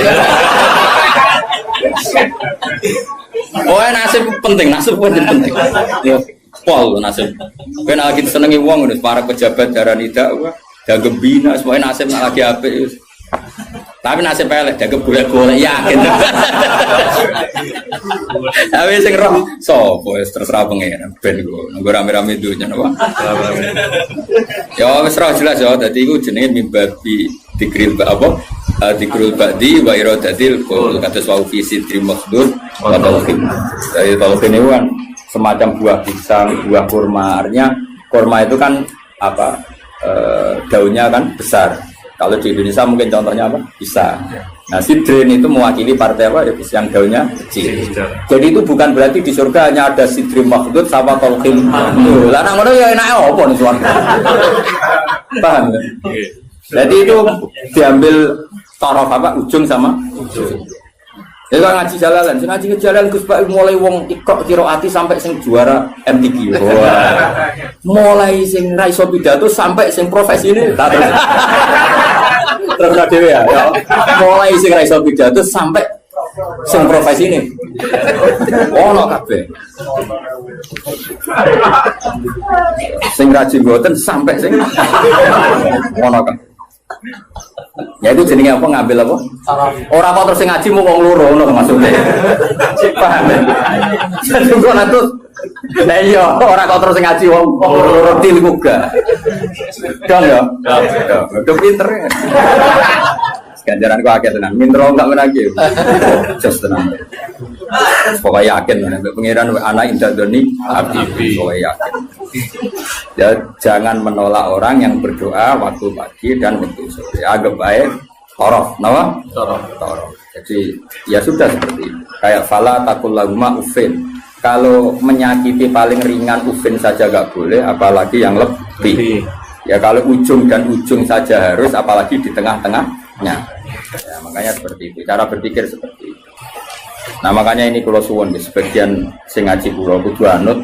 Oh nasib penting ya pol nasib kan lagi senengi uang udah para pejabat darah tidak gak gembina semuanya nasib lagi apik Tapi nasib elek jaga golek-golek yakin. Tapi sing roh sapa wis terserah pengen ben go. Nggo rame-rame dunya napa. Ya wis roh jelas ya dadi iku jenenge mimbabi dikril apa? Dikril ba'di wa iradatil qaul kados wa fi sidri makhdud wa talqin. Dari talqin itu kan semacam buah pisang, buah kurma. Artinya kurma itu kan apa? Daunnya kan besar. Kalau di Indonesia mungkin contohnya apa? Pisang. Nah, sidrin itu mewakili partai apa? Ya, yang daunnya kecil. Jadi itu bukan berarti di surga hanya ada sidrin makhdud sama talqin. Lah nang ngono ya enake apa ning surga. Paham kan? Jadi itu diambil taraf apa? Ujung sama ujung. Ya kan ngaji jalalan, sing ngaji jalan Gus Pak mulai wong ikok qiraati sampai sing juara MTQ. Mulai sing ra iso pidato sampai sing profesi ini terus dhewe ya. Mulai sing ra iso pidato sampai sing profesi ini. Ono kabeh. Sing rajin mboten sampai sing ono kabeh. Ya itu jenenge apa ngambil apa? Ora kok terus sing ngaji mau wong loro ngono maksudnya. Paham ya? Jadi kok natus. Lah iya, ora kok terus sing ngaji wong loro til muga. Dong ya. Udah pinter. Ganjaran kok akeh tenan. Mintro enggak menagi. Just tenan. Pokoknya yakin pengiran anak indah doni abdi. Pokoknya yakin. Ya, jangan menolak orang yang berdoa waktu pagi dan waktu sore. Agak baik, torof, nama? Torof. Jadi ya sudah seperti itu. Kayak fala takul laguma ufin. Kalau menyakiti paling ringan ufin saja gak boleh, apalagi yang lebih. Ya kalau ujung dan ujung saja harus, apalagi di tengah-tengahnya. Ya, makanya seperti itu. Cara berpikir seperti itu. Nah makanya ini kalau suwon sebagian sing ngaji kula kudu anut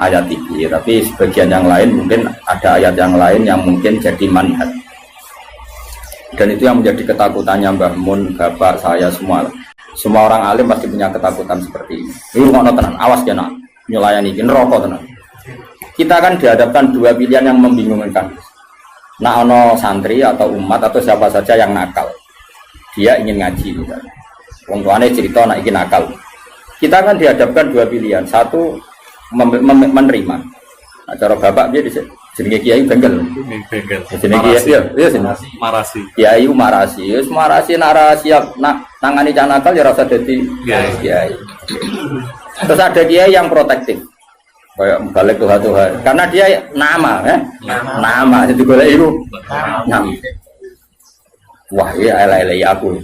ayat ini, tapi sebagian yang lain mungkin ada ayat yang lain yang mungkin jadi manhaj. Dan itu yang menjadi ketakutannya Mbah Mun, bapak saya semua. Semua orang alim pasti punya ketakutan seperti ini. Ini ngono tenan, awas ya nak nyulayani iki neraka tenan. Kita kan dihadapkan dua pilihan yang membingungkan. Nak ono santri atau umat atau siapa saja yang nakal. Dia ingin ngaji misalnya. Wong tuane cerita nak iki nakal. Kita kan dihadapkan dua pilihan. Satu menerima. Nah, cara bapak dia jenenge kiai bengkel. Jenenge kiai ya sini. Marasi. Kiai marasi. Wis marasi nak siap nak nangani cah nakal ya rasa dadi kiai. Terus ada kiai yang protektif. Kayak balik Tuhan. Karena dia nama, nama jadi golek iku. Nama. Wah, ya elek-elek aku.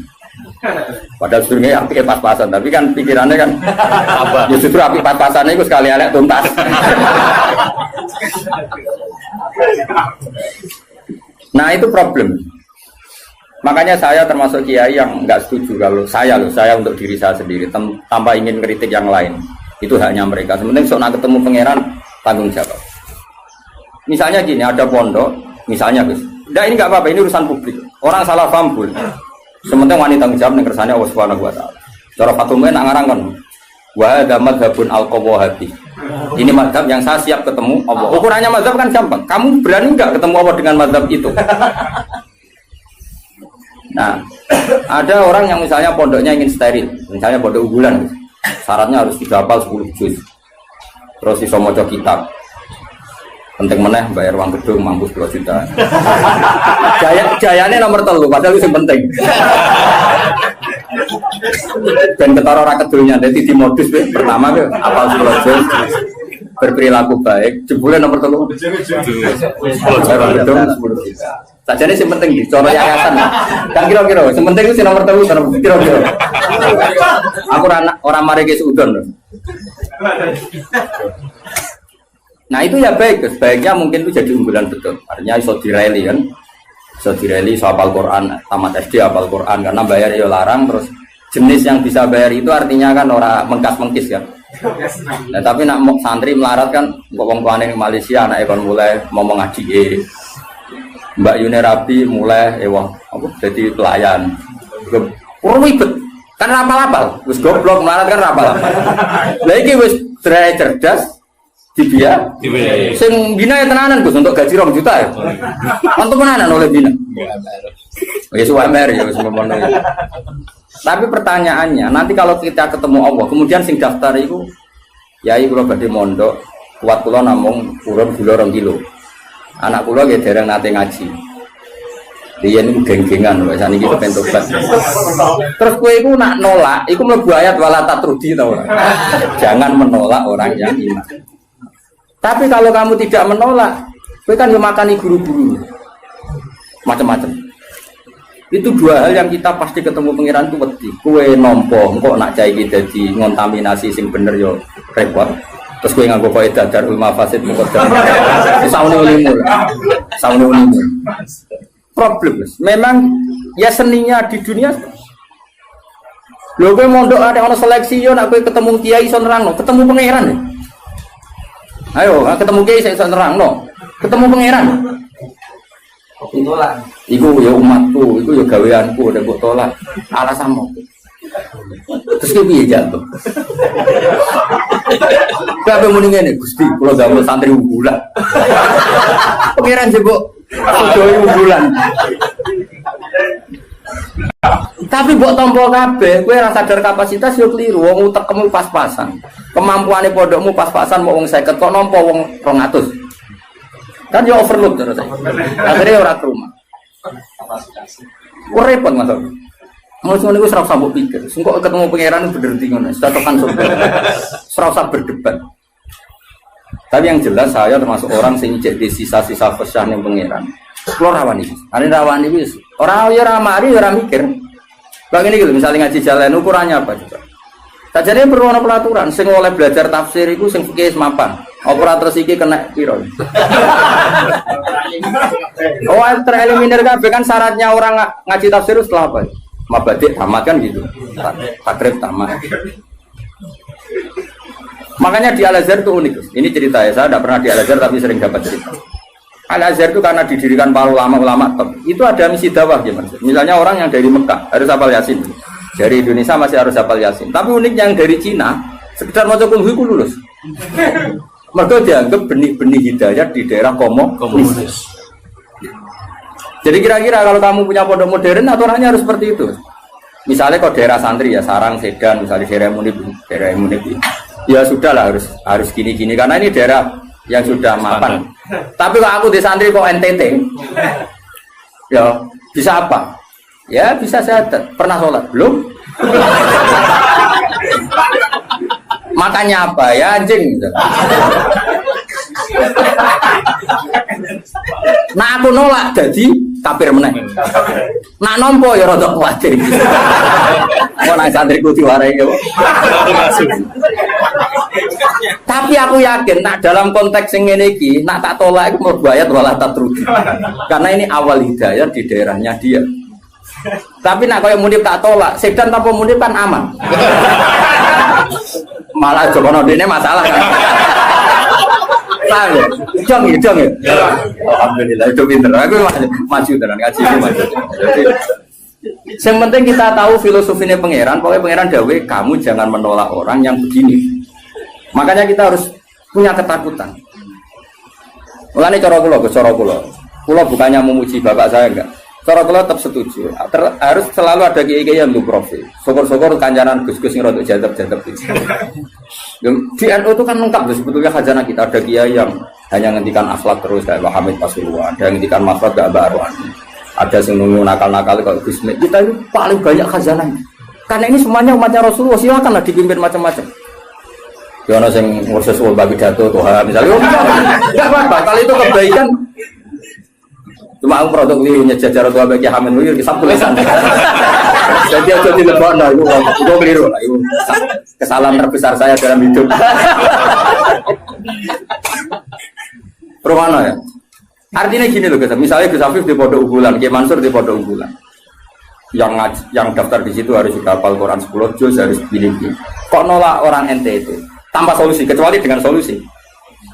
Padahal sebenarnya api pas-pasan, tapi kan pikirannya kan apa? Ya justru api pas-pasannya itu sekali elek tuntas. Nah itu problem. Makanya saya termasuk kiai yang nggak setuju kalau saya untuk diri saya sendiri tanpa ingin kritik yang lain. Itu haknya mereka. Sebenarnya soal ketemu pangeran tanggung jawab. Misalnya gini, ada pondok, misalnya Gus. Nah ini nggak apa-apa, ini urusan publik. Orang salah paham pun. Sementara wanita tanggung jawab yang kersane Allah Subhanahu wa taala. Cara Fatumah nak ngarang kan. Wa hadza madzhabun al-qawahati. Ini mazhab yang saya siap ketemu Allah. Ukurannya mazhab kan gampang. Kamu berani enggak ketemu Allah dengan mazhab itu? Nah, ada orang yang misalnya pondoknya ingin steril, misalnya pondok unggulan. Syaratnya harus dihafal 10 juz. Terus iso maca kitab. Penting meneh bayar uang gedung mampus 2 juta. Jayane nomor 3 padahal itu yang penting. Ben ketara ora kedulnya dadi di modus pertama ke apal 10 juz. Berperilaku baik, jebule nomor 3. Bayar gedung 10 juta. Sajane sing penting di cara yayasan. Kan kira-kira sing penting itu nomor 3 kira-kira. Aku ora mari ke seudon. Nah itu ya baik, sebaiknya mungkin itu jadi unggulan betul. Artinya iso direli kan, iso direli iso hafal Quran, tamat SD hafal Quran karena bayar ya larang. Terus jenis yang bisa bayar itu artinya kan orang mengkas-mengkis kan. Nah tapi nak santri melarat kan, ngomong tuane di Malaysia anak kon mulai ngomong ngaji. Mbak Yuni Rabi mulai apa jadi pelayan. Ribet. Kan rapal-rapal, wis goblok melarat kan rapal-rapal. Lah iki wis cerdas dia, sing bina ya tenanan Gus untuk gaji 2 juta ya. Untuk tenanan oleh bina. Ya UMR ya semono. Tapi pertanyaannya, nanti kalau kita ketemu Allah, kemudian sing daftar itu yai kula badhe mondok, kuat kula namung urun gula 2 kilo. Anak kula nggih dereng nate ngaji. Riyen niku geng-gengan wis saniki kepen tobat. Terus kowe iku nak nolak, iku mlebu ayat wala tatrudi ta ora? Jangan menolak orang yang iman. Tapi kalau kamu tidak menolak, kowe kan yo makani guru-guru. Macam-macam. Itu 2 hal yang kita pasti ketemu pangeran itu wedi. Kowe nampa engko nak cah iki dadi ngontaminasi sing bener yo repot. Terus kowe nganggo kaidah darul mafasid muqaddam. Saune ulimu. Saune ulimu. Problem. Memang ya seninya di dunia. Lho kowe mondok ada ono seleksi yo nak kowe ketemu kiai iso nerangno, ketemu pangeran. Ayo, ketemu kiai iso nerangno. Ketemu pangeran. Tolak. Iku ya umatku, iku ya gaweanku, udah mbok tolak. Alasanmu. Terus ki piye jatuh? Kabeh muni ngene, Gusti, kula gawe santri unggulan. Pangeran jebok sedaya unggulan. Tapi mbok tampa kabeh, kowe ora sadar kapasitas yo kliru, wong utekmu pas-pasan. Kemampuane pondokmu pas-pasan mau wong 50 kok nampa wong 200. Kan yo overload terus. Akhirnya ora ke rumah. Repot Mas. Mau ngono iku ora usah mbok pikir. Engko ketemu pangeran berhenti ngono. Catokan surga. Ora usah berdebat. Tapi yang jelas saya termasuk orang sing jadi sisa-sisa pesan yang pangeran. Kulo rawani. Ane rawani wis. Ora yo ora mari ora mikir. Bang ini gitu, misalnya ngaji jalan ukurannya apa juga. Sajane perlu ana pelaturan sing oleh belajar tafsir iku sing fikih mapan. Operator iki kena piro? Oh, tereliminir kabeh kan syaratnya orang ngaji tafsir setelah apa? Mabadik tamat kan gitu. Takrib tamat. Makanya di Al-Azhar itu unik. Ini cerita ya, saya tidak pernah di Al-Azhar tapi sering dapat cerita. Al-Azhar itu karena didirikan para ulama-ulama top. Itu ada misi dakwah ya, Mas. Misalnya orang yang dari Mekah harus hafal Yasin. Dari Indonesia masih harus hafal Yasin. Tapi uniknya yang dari Cina sekedar maca kulhu ku lulus. Mereka dianggap benih-benih hidayah di daerah komunis. Jadi kira-kira kalau kamu punya pondok modern, aturannya harus seperti itu. Misalnya kalau daerah santri ya Sarang, Sedan, misalnya daerah Munib, ya sudahlah harus gini-gini karena ini daerah yang sudah mapan. Tapi kalau aku di santri kok NTT, ya bisa apa? Ya bisa saya pernah sholat belum? Makanya apa ya anjing gitu. Nah aku nolak jadi kafir meneh. Nak nompo ya rada kuwatir. Mau nang santriku diwarai ya. Tapi aku yakin nak dalam konteks yang ngene iki nak tak tolak iku mlebu ayat wala tatrudi. Karena ini awal hidayah di daerahnya dia. Tapi nak koyo Munib tak tolak, Sedan tanpa Munib kan aman. Malah jokono dene masalah kan. Paham ya? Jong ya. Alhamdulillah itu pinter. Aku maju tenan ngaji maju. Jadi yang penting kita tahu filosofinya pangeran. Pokoknya pangeran dawe kamu jangan menolak orang yang begini. Makanya kita harus punya ketakutan. Mulane cara kula. Kula bukannya memuji bapak saya enggak. Cara kula tetap setuju. Harus selalu ada kiai-kiai yang profil. Syukur-syukur kancanan Gus-gus sing rodok jadab-jadab itu. Di NU itu kan lengkap sebetulnya khazanah kita. Ada kiai yang hanya ngendikan akhlak terus kayak Muhammad Pasuruan, ada yang ngendikan makrot gak baruan. Ada yang nunggu nakal-nakal kalau Gus. Kita itu paling banyak khazanah. Karena ini semuanya umatnya Rasulullah, silakanlah dipimpin macam-macam. Ya ono sing ngurus wong bagi pidato Tuhan misalnya. Enggak apa-apa, kalau itu kebaikan. Cuma aku produk ini nyejajar tua bagi Hamid Wiyur kisah tulisan. Jadi aku dilebokno itu keliru lah. Itu kesalahan terbesar saya dalam hidup. Permana ya? Artinya gini loh guys. Misalnya Gus Afif di Pondok Unggulan, Kiai Mansur di Pondok Unggulan. Yang daftar di situ harus sudah hafal Quran 10 juz, harus pilih. Kok nolak orang NTT tanpa solusi, kecuali dengan solusi.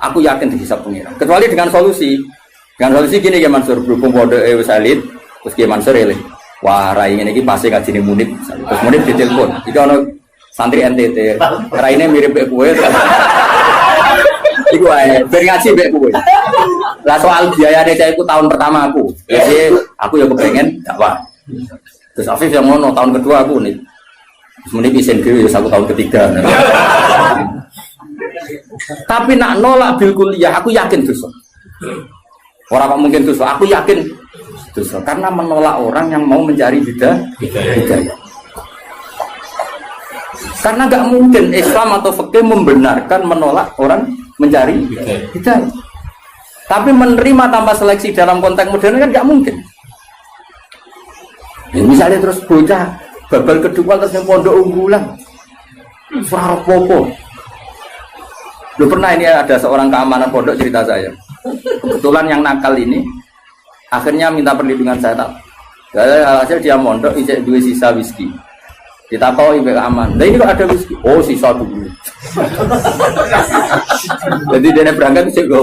Aku yakin dihisab pengiran. Kecuali dengan solusi. Dengan solusi gini Kiai Mansur berhubung pondok wis elit, terus Kiai Mansur eling. Wah, rai ngene iki pasti ngajine Munib. Terus Munib ditelepon. Iki ana santri NTT. Raine mirip mek kowe. Iku ae, ben ngaji mek kowe. Lah soal biaya saya itu tahun pertama aku. Jadi aku ya kepengen dakwah. Terus Afif yang ngono tahun kedua aku nih. Semenit isin dhewe ya aku tahun ketiga. Tapi nak nolak bil kuliah aku yakin dosa. Orang kok mungkin dosa, aku yakin dosa karena menolak orang yang mau mencari hidayah. Karena nggak mungkin Islam atau fikih membenarkan menolak orang mencari hidayah. Tapi menerima tanpa seleksi dalam konteks modern kan nggak mungkin. Ya, misalnya terus bocah babal kedua terus yang pondok unggulan, surah popo. Lu pernah ini ada seorang keamanan pondok cerita saya. Kebetulan yang nakal ini akhirnya minta perlindungan saya tak. Hasil dia mondok ijek dua sisa whisky. Ditakoi ibu aman. Nah ini kok ada whisky? Oh sisa dulu. Jadi dia berangkat sih gue.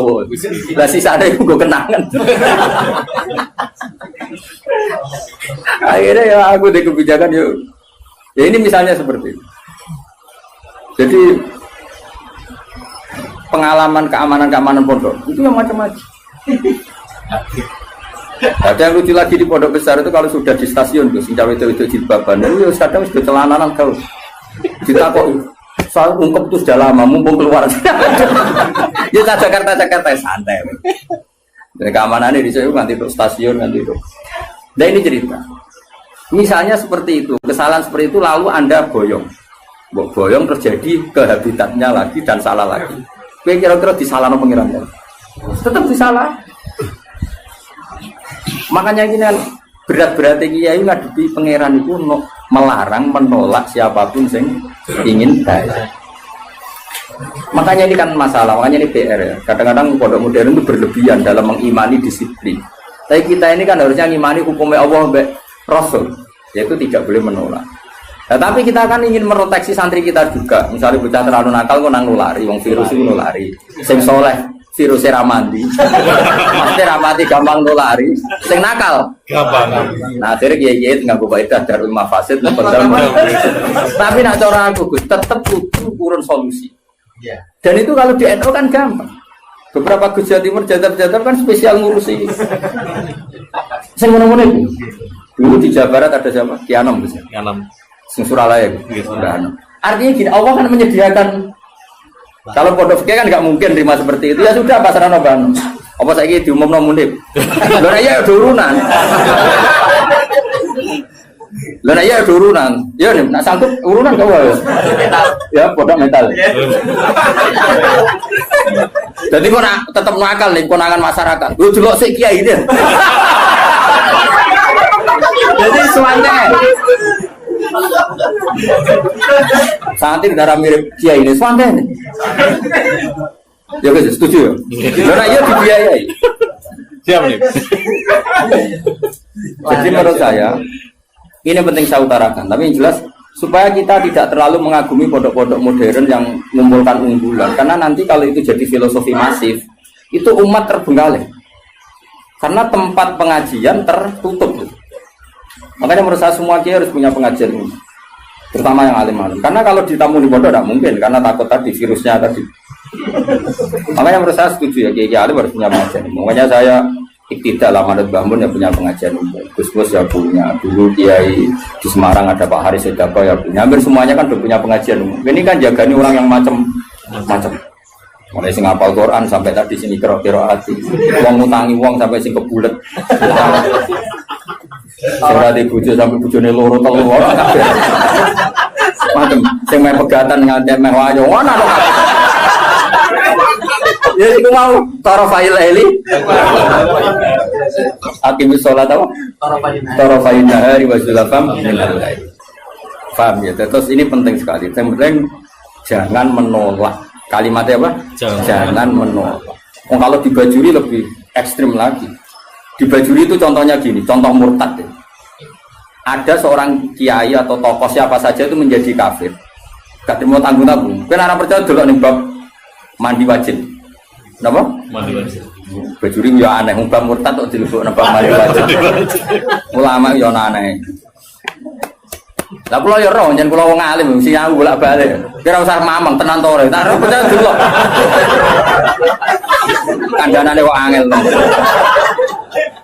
Lah sisa ada gue kenangan. Akhirnya ya aku di kebijakan yuk. Ya ini misalnya seperti itu. Jadi pengalaman keamanan pondok itu yang macam-macam. Ada yang lucu lagi di pondok besar itu kalau sudah di stasiun tuh, cawe itu jilbaban, itu kadang sudah celananan kau. Ditakoi, soal ungkep itu sudah lama, mumpung keluar. Ya Jakarta santai. Dari keamanan ini di sana nanti itu stasiun nanti itu. Nah ini cerita. Misalnya seperti itu, kesalahan seperti itu lalu Anda boyong terjadi ke habitatnya lagi dan salah lagi. Kira-kira disalahkan pengirannya, tetap disalah. Makanya ini kan berat-berat kiai ngadepi pangeran itu melarang menolak siapapun yang ingin baik. Makanya ini kan masalah, makanya ini PR ya. Kadang-kadang pondok modern itu berlebihan dalam mengimani disiplin. Tapi kita ini kan harusnya mengimani hukumnya Allah dan Rasul, yaitu tidak boleh menolak. Nah, tapi kita kan ingin meroteksi santri kita juga. Misalnya bocah terlalu nakal kok nang nulari, wong virus itu nulari. Sing soleh virus ramandi. Pasti ramati gampang nulari. Sing nakal gampang. Nah, akhirnya kiai nganggo faedah darul mafasid tapi nak cara aku Gus tetap kudu urun solusi. Dan itu kalau di NU kan gampang. Beberapa Gus Jawa Timur jadab-jadab kan spesial ngurusi. Sing ngono-ngono itu. Dulu di Jawa Barat ada siapa? Kianom Gus. Kianom. Sing Suralaya gitu. Artinya gini, Allah kan menyediakan. Kalau pondok fikih kan nggak mungkin terima seperti itu. Ya sudah pasaran oban. Apa saiki diumumno munib. Lho ya turunan. Lho ya turunan. Ya nek sanggup urunan kau ya. Ya pondok mental. Jadi kok tetap nakal nih konangan masyarakat. Lu delok sik kiai ini. Jadi suanten. Saat ini darah mirip kiai ini suanten. Ya guys, setuju ya? Karena iya dibiayai. Siap nih. Jadi menurut saya ini penting saya utarakan. Tapi yang jelas supaya kita tidak terlalu mengagumi pondok-pondok modern yang mengumpulkan unggulan. Karena nanti kalau itu jadi filosofi masif, itu umat terbengkalai. Karena tempat pengajian tertutup. Makanya menurut saya semua kiai harus punya pengajian ini, terutama yang alim-alim. Karena kalau ditamu di pondok tidak mungkin, karena takut tadi virusnya tadi. Makanya menurut saya setuju ya kiai alim harus punya pengajian. Makanya saya iktidak lah Manut Bangun yang punya pengajian. Gus ya punya. Dulu kiai di Semarang ada Pak Haris Sedako ya punya. Hampir semuanya kan udah punya pengajian. Ini kan jagani orang yang macam-macam. Mulai sing hafal Quran sampai tadi sini kira-kira hati. Uang ngutangi uang sampai sing kebulet. Ora di bojo sampai bojone loro telu ora kabeh. Macem sing meh pegatan nganti meh wayo ngono. Ya iku mau tarafail eli. Aqimis shalat apa? Tarafail nahari wa zulafam minal lail. Paham ya? Terus ini penting sekali. Yang penting jangan menolak. Kalimatnya apa? Jangan menolak. Kalau dibajuri lebih ekstrim lagi. Di Bajuri itu contohnya gini, contoh murtad ya. Ada seorang kiai atau tokoh siapa saja itu menjadi kafir. Gak terima tanggung-tanggung. Kan orang percaya dulu nih bab mandi wajib. Kenapa? Mandi wajib. Bajuri ya aneh, bab murtad kok dilebok bab mandi wajib. Ulama ya aneh. Lah kula ya roh, yen kula wong alim mesti aku bolak-balik. Kira usah mamang tenan to ora. Tak bener delok. Kandhanane kok angel.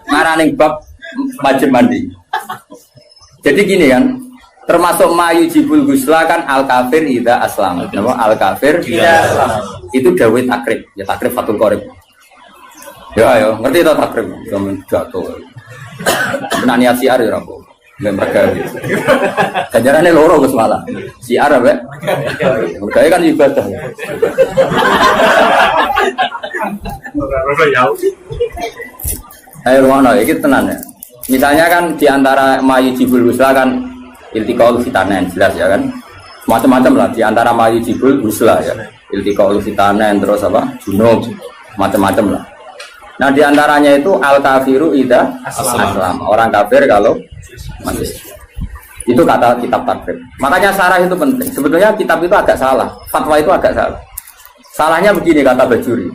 Maraning bab wajib mandi. Jadi gini kan, termasuk mayu jibul gusla kan al kafir idza aslam. Napa al kafir idza aslam. Itu dawuh takrib, ya takrib fatul qorib. Ya ayo, ngerti to takrib? Zaman jatuh. Benar niat siar ya Rabu. Mereka ganjarannya loro Gus malah. Siar apa? Mereka kan ibadah. Ayo mana iki tenan ya. Misalnya kan di antara mayu jibul gusla kan iltiqaul fitanen jelas ya kan. Macam-macam lah di antara mayu jibul gusla ya. Iltiqaul fitanen terus apa? Junub macam-macam lah. Nah di antaranya itu al kafiru idza aslam. Orang kafir kalau masih. Itu kata kitab takrib. Makanya syarah itu penting. Sebetulnya kitab itu agak salah. Fatwa itu agak salah. Salahnya begini kata Bajuri.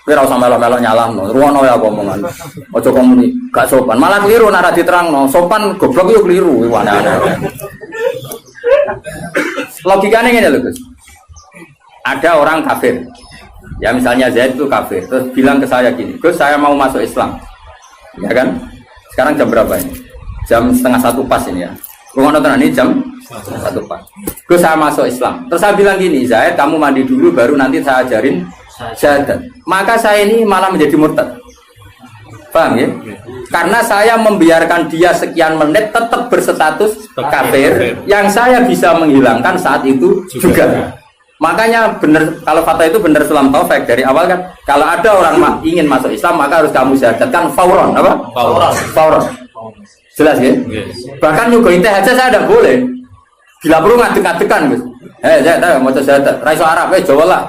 Kowe ora usah melok-melok nyalahno. Ruwono ya omongan. Aja komuni gak sopan. Malah keliru nek ora diterangno. Sopan goblok yo keliru aneh-aneh. Logikanya ngene lho, Gus. Ada orang kafir. Ya misalnya Zaid itu kafir. Terus bilang ke saya gini, "Gus, saya mau masuk Islam." Ya kan? Sekarang jam berapa ini? Jam 12:30 pas ini ya. Ruwono tenan ini jam 1 pas. Gus, saya masuk Islam. Terus saya bilang gini, "Zaid, kamu mandi dulu baru nanti saya ajarin syahadat." Maka saya ini malah menjadi murtad. Paham ya? Karena saya membiarkan dia sekian menit tetap berstatus kafir yang saya bisa menghilangkan saat itu juga. Makanya benar kalau fatwa itu benar Islam taufik dari awal kan. Kalau ada orang ingin masuk Islam maka harus kamu syahadatkan fauron apa? Fauron. Jelas ya? Bahkan nyuguhin teh aja saya tidak boleh. Bila perlu ngadeg-ngadegan Gus. Saya tahu mau syahadat. Raiso Arab Jawa lah.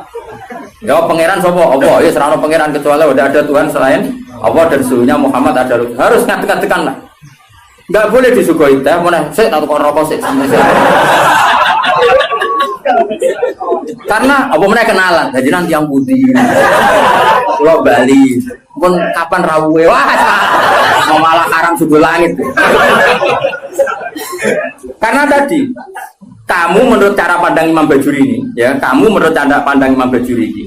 Ya pangeran sapa? Allah. Ya serana pangeran kecuali udah ada Tuhan selain Allah dan suhunya Muhammad ada harus ngadeg-ngadegan lah. Enggak boleh disuguhi teh, mana sik tak tukar rokok sik sampe sik. Karena apa meneh kenalan, jadi nanti yang putih. Pulau Bali, pun kapan rawuhe? Wah, mau malah haram subuh langit. Karena tadi kamu menurut cara pandang Imam Bajuri ini, ya, kamu menurut cara pandang Imam Bajuri ini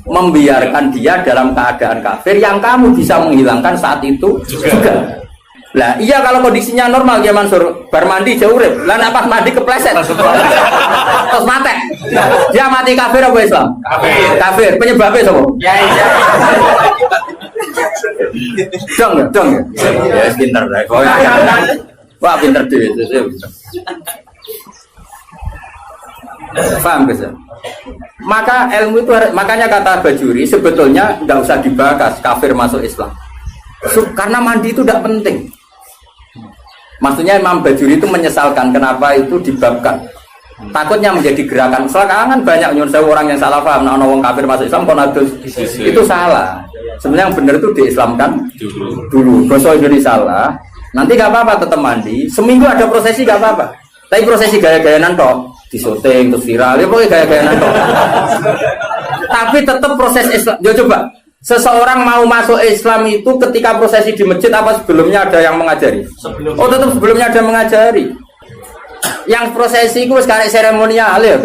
membiarkan dia dalam keadaan kafir yang kamu bisa menghilangkan saat itu juga. Lah iya kalau kondisinya normal ya Mansur, bar mandi jauh urip. Lah nek pas mandi kepleset. Terus mati. Dia mati kafir apa Islam? Kafir. Kafir. Penyebabnya sapa? Ya. Dong. Ya pinter dah. Wah pinter dhewe. Paham guys? Maka ilmu itu makanya kata Bajuri sebetulnya tidak usah dibahas kafir masuk Islam. Karena mandi itu tidak penting. Maksudnya Imam Bajuri itu menyesalkan kenapa itu dibabkan. Takutnya menjadi gerakan. Sekarang kan banyak nyuruh orang yang salah paham. Nah, orang kafir masuk Islam konadus itu salah. Sebenarnya yang benar itu diislamkan dulu. Gosok jadi salah. Nanti gak apa-apa tetap mandi. Seminggu ada prosesi gak apa-apa. Tapi prosesi gaya-gayanan toh disyuting terus viral. Ya pokoknya gaya-gayanan toh. Tapi tetap proses Islam. Yo coba. Seseorang mau masuk Islam itu ketika prosesi di masjid apa sebelumnya ada yang mengajari? Oh tetap sebelumnya ada mengajari. Yang prosesi itu sekarang seremonial ya.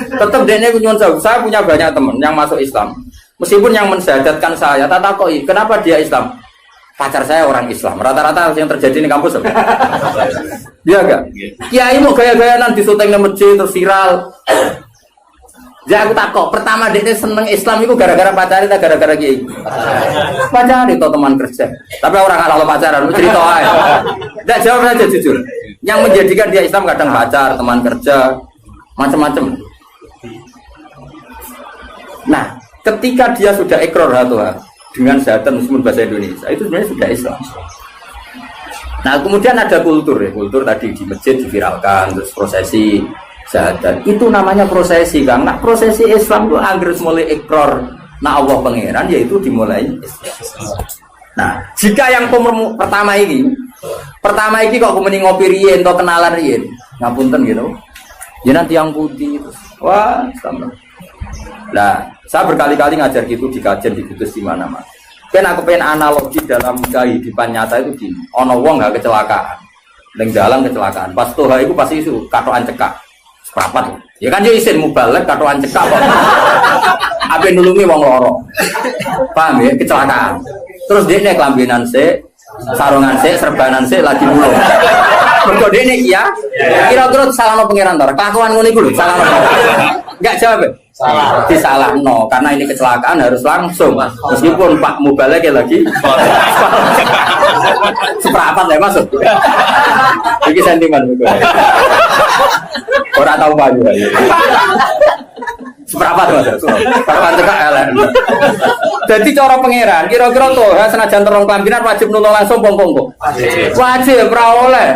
Tetap dia nyuwun sewu. Saya punya banyak teman yang masuk Islam. Meskipun yang mensyahadatkan saya, tak takoi kenapa dia Islam? Pacar saya orang Islam. Rata-rata yang terjadi di kampus. Dia enggak. Kiai mau gaya-gayanan di syuting di masjid terus viral. Ya aku takut. Pertama dia seneng Islam itu gara-gara pacaran atau gara-gara kiai? Pacaran itu teman kerja. Tapi orang kalau pacaran cerita aja. Tidak jawab aja jujur. Yang menjadikan dia Islam kadang pacar, teman kerja, macam-macam. Nah, ketika dia sudah ikrar dengan syahadat meskipun bahasa Indonesia itu sebenarnya sudah Islam. Nah, kemudian ada kultur ya, kultur tadi di masjid diviralkan terus prosesi syahadat itu namanya prosesi kan. Nah prosesi Islam itu agar mulai ikrar nah Allah pangeran yaitu dimulai Islam. Nah jika yang pertama ini kok kemudian ngopi rien atau kenalan rien ngapunten gitu ya nanti yang putih wah sama. Nah saya berkali-kali ngajar gitu di kajian di Kudus di mana-mana. Kan aku pengen analogi dalam kehidupan nyata itu gini. Ono wong nggak kecelakaan ning dalan kecelakaan. Pas toha iku pas isu katokan cekak. Seprapat. Ya kan yo isin mubalek katokan cekak kok. Ape nulungi wong loro. Paham ya kecelakaan. Terus dia nek lambenan sik, sarungan sik, serbanan sik lagi mulung. Mergo dene iki ya. Kira-kira salahno pangeran to. Kelakuan ngono iku lho, salahno. Enggak jawab. Salah. Disalahno karena ini kecelakaan harus langsung. Meskipun Pak Mubalek lagi seprapat ya masuk. Iki sentimen betul. Ora tahu Pak juga. Seprapat Mas. Seprapat cekak elek. Jadi cara pangeran kira-kira to senajan terong pampinan wajib nulung langsung pom-pom. Wajib ora oleh.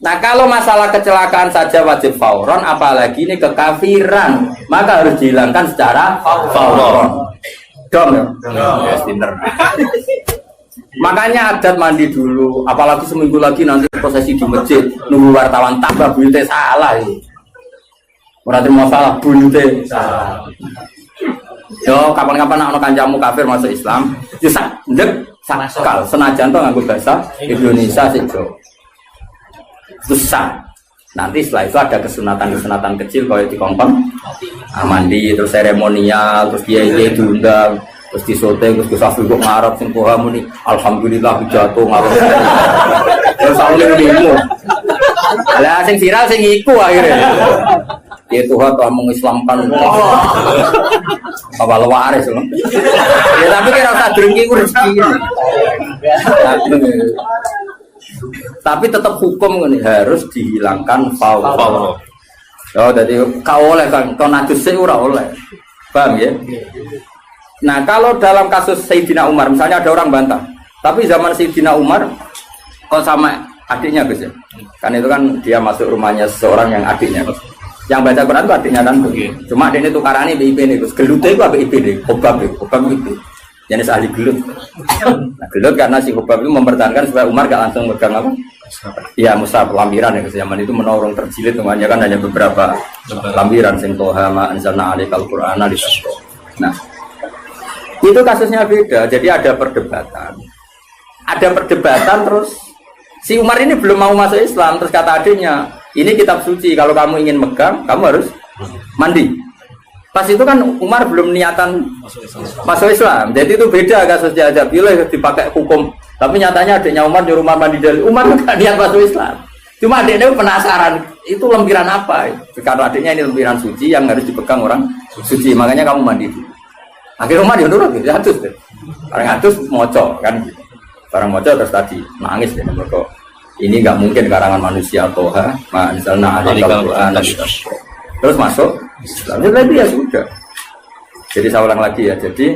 Nah kalau masalah kecelakaan saja wajib fauron, apalagi ini kekafiran, maka harus dihilangkan secara fauron. Dong ya? Ya, pinter. Makanya adat mandi dulu, apalagi seminggu lagi nanti prosesi di masjid, nunggu wartawan tambah bunyinya salah. Berarti masalah bunyinya salah. Yo, kapan-kapan anak kancamu kafir masuk Islam, bisa ndek sakal senajan to nganggo bahasa Indonesia sih susah. Nanti setelah itu ada kesunatan kecil kalau dikongkong mandi, terus seremonial, terus dia diundang, terus disote, terus Safi kok ngarep sing poha muni alhamdulillah jatuh ngarep. Terus saule demo. Lah sing viral sing iku akhirnya. Ya Tuhan telah mengislamkan apa waris loh. Ya tapi kira usah drengki ku rezeki. Tapi tetap hukum ini harus dihilangkan faul. Oh, jadi kau oleh kan, kau najis ora oleh, paham ya? Nah kalau dalam kasus Sayyidina Umar, misalnya ada orang bantah, tapi zaman Sayyidina Umar, kau sama adiknya Gus ya? Kan itu kan dia masuk rumahnya seseorang yang adiknya, yang baca Quran itu adiknya kan? Cuma adiknya tukarannya BIP nih Gus, gelutnya itu apa BIP nih? Hobab BIP. Jenis ahli gelut. Nah, gelut karena si Hubab itu mempertahankan supaya Umar gak langsung megang apa? Iya, mushaf lampiran ya zaman itu menorong terjilid namanya kan hanya beberapa lampiran sing toha ma anzalna alaikal qur'ana lisasqa. Nah, itu kasusnya beda. Jadi ada perdebatan. Terus si Umar ini belum mau masuk Islam, terus kata adiknya, "Ini kitab suci, kalau kamu ingin megang, kamu harus mandi." Pas itu kan Umar belum niatan masuk Islam, jadi itu beda kasusnya aja. Bila dipakai hukum, tapi nyatanya adiknya Umar nyuruh Umar mandi dari Umar nggak niat masuk Islam. Cuma adiknya penasaran, itu lempiran apa? Karena adiknya ini lempiran suci yang harus dipegang orang suci, makanya kamu mandi dulu. Akhirnya Umar nurut, gitu, hatus deh. Orang hatus moco kan, barang moco terus tadi nangis deh, mereka ini nggak mungkin karangan manusia toha, misalnya ada Al-Quran. Terus masuk Islam, ya sudah. Jadi saya ulang lagi ya. Jadi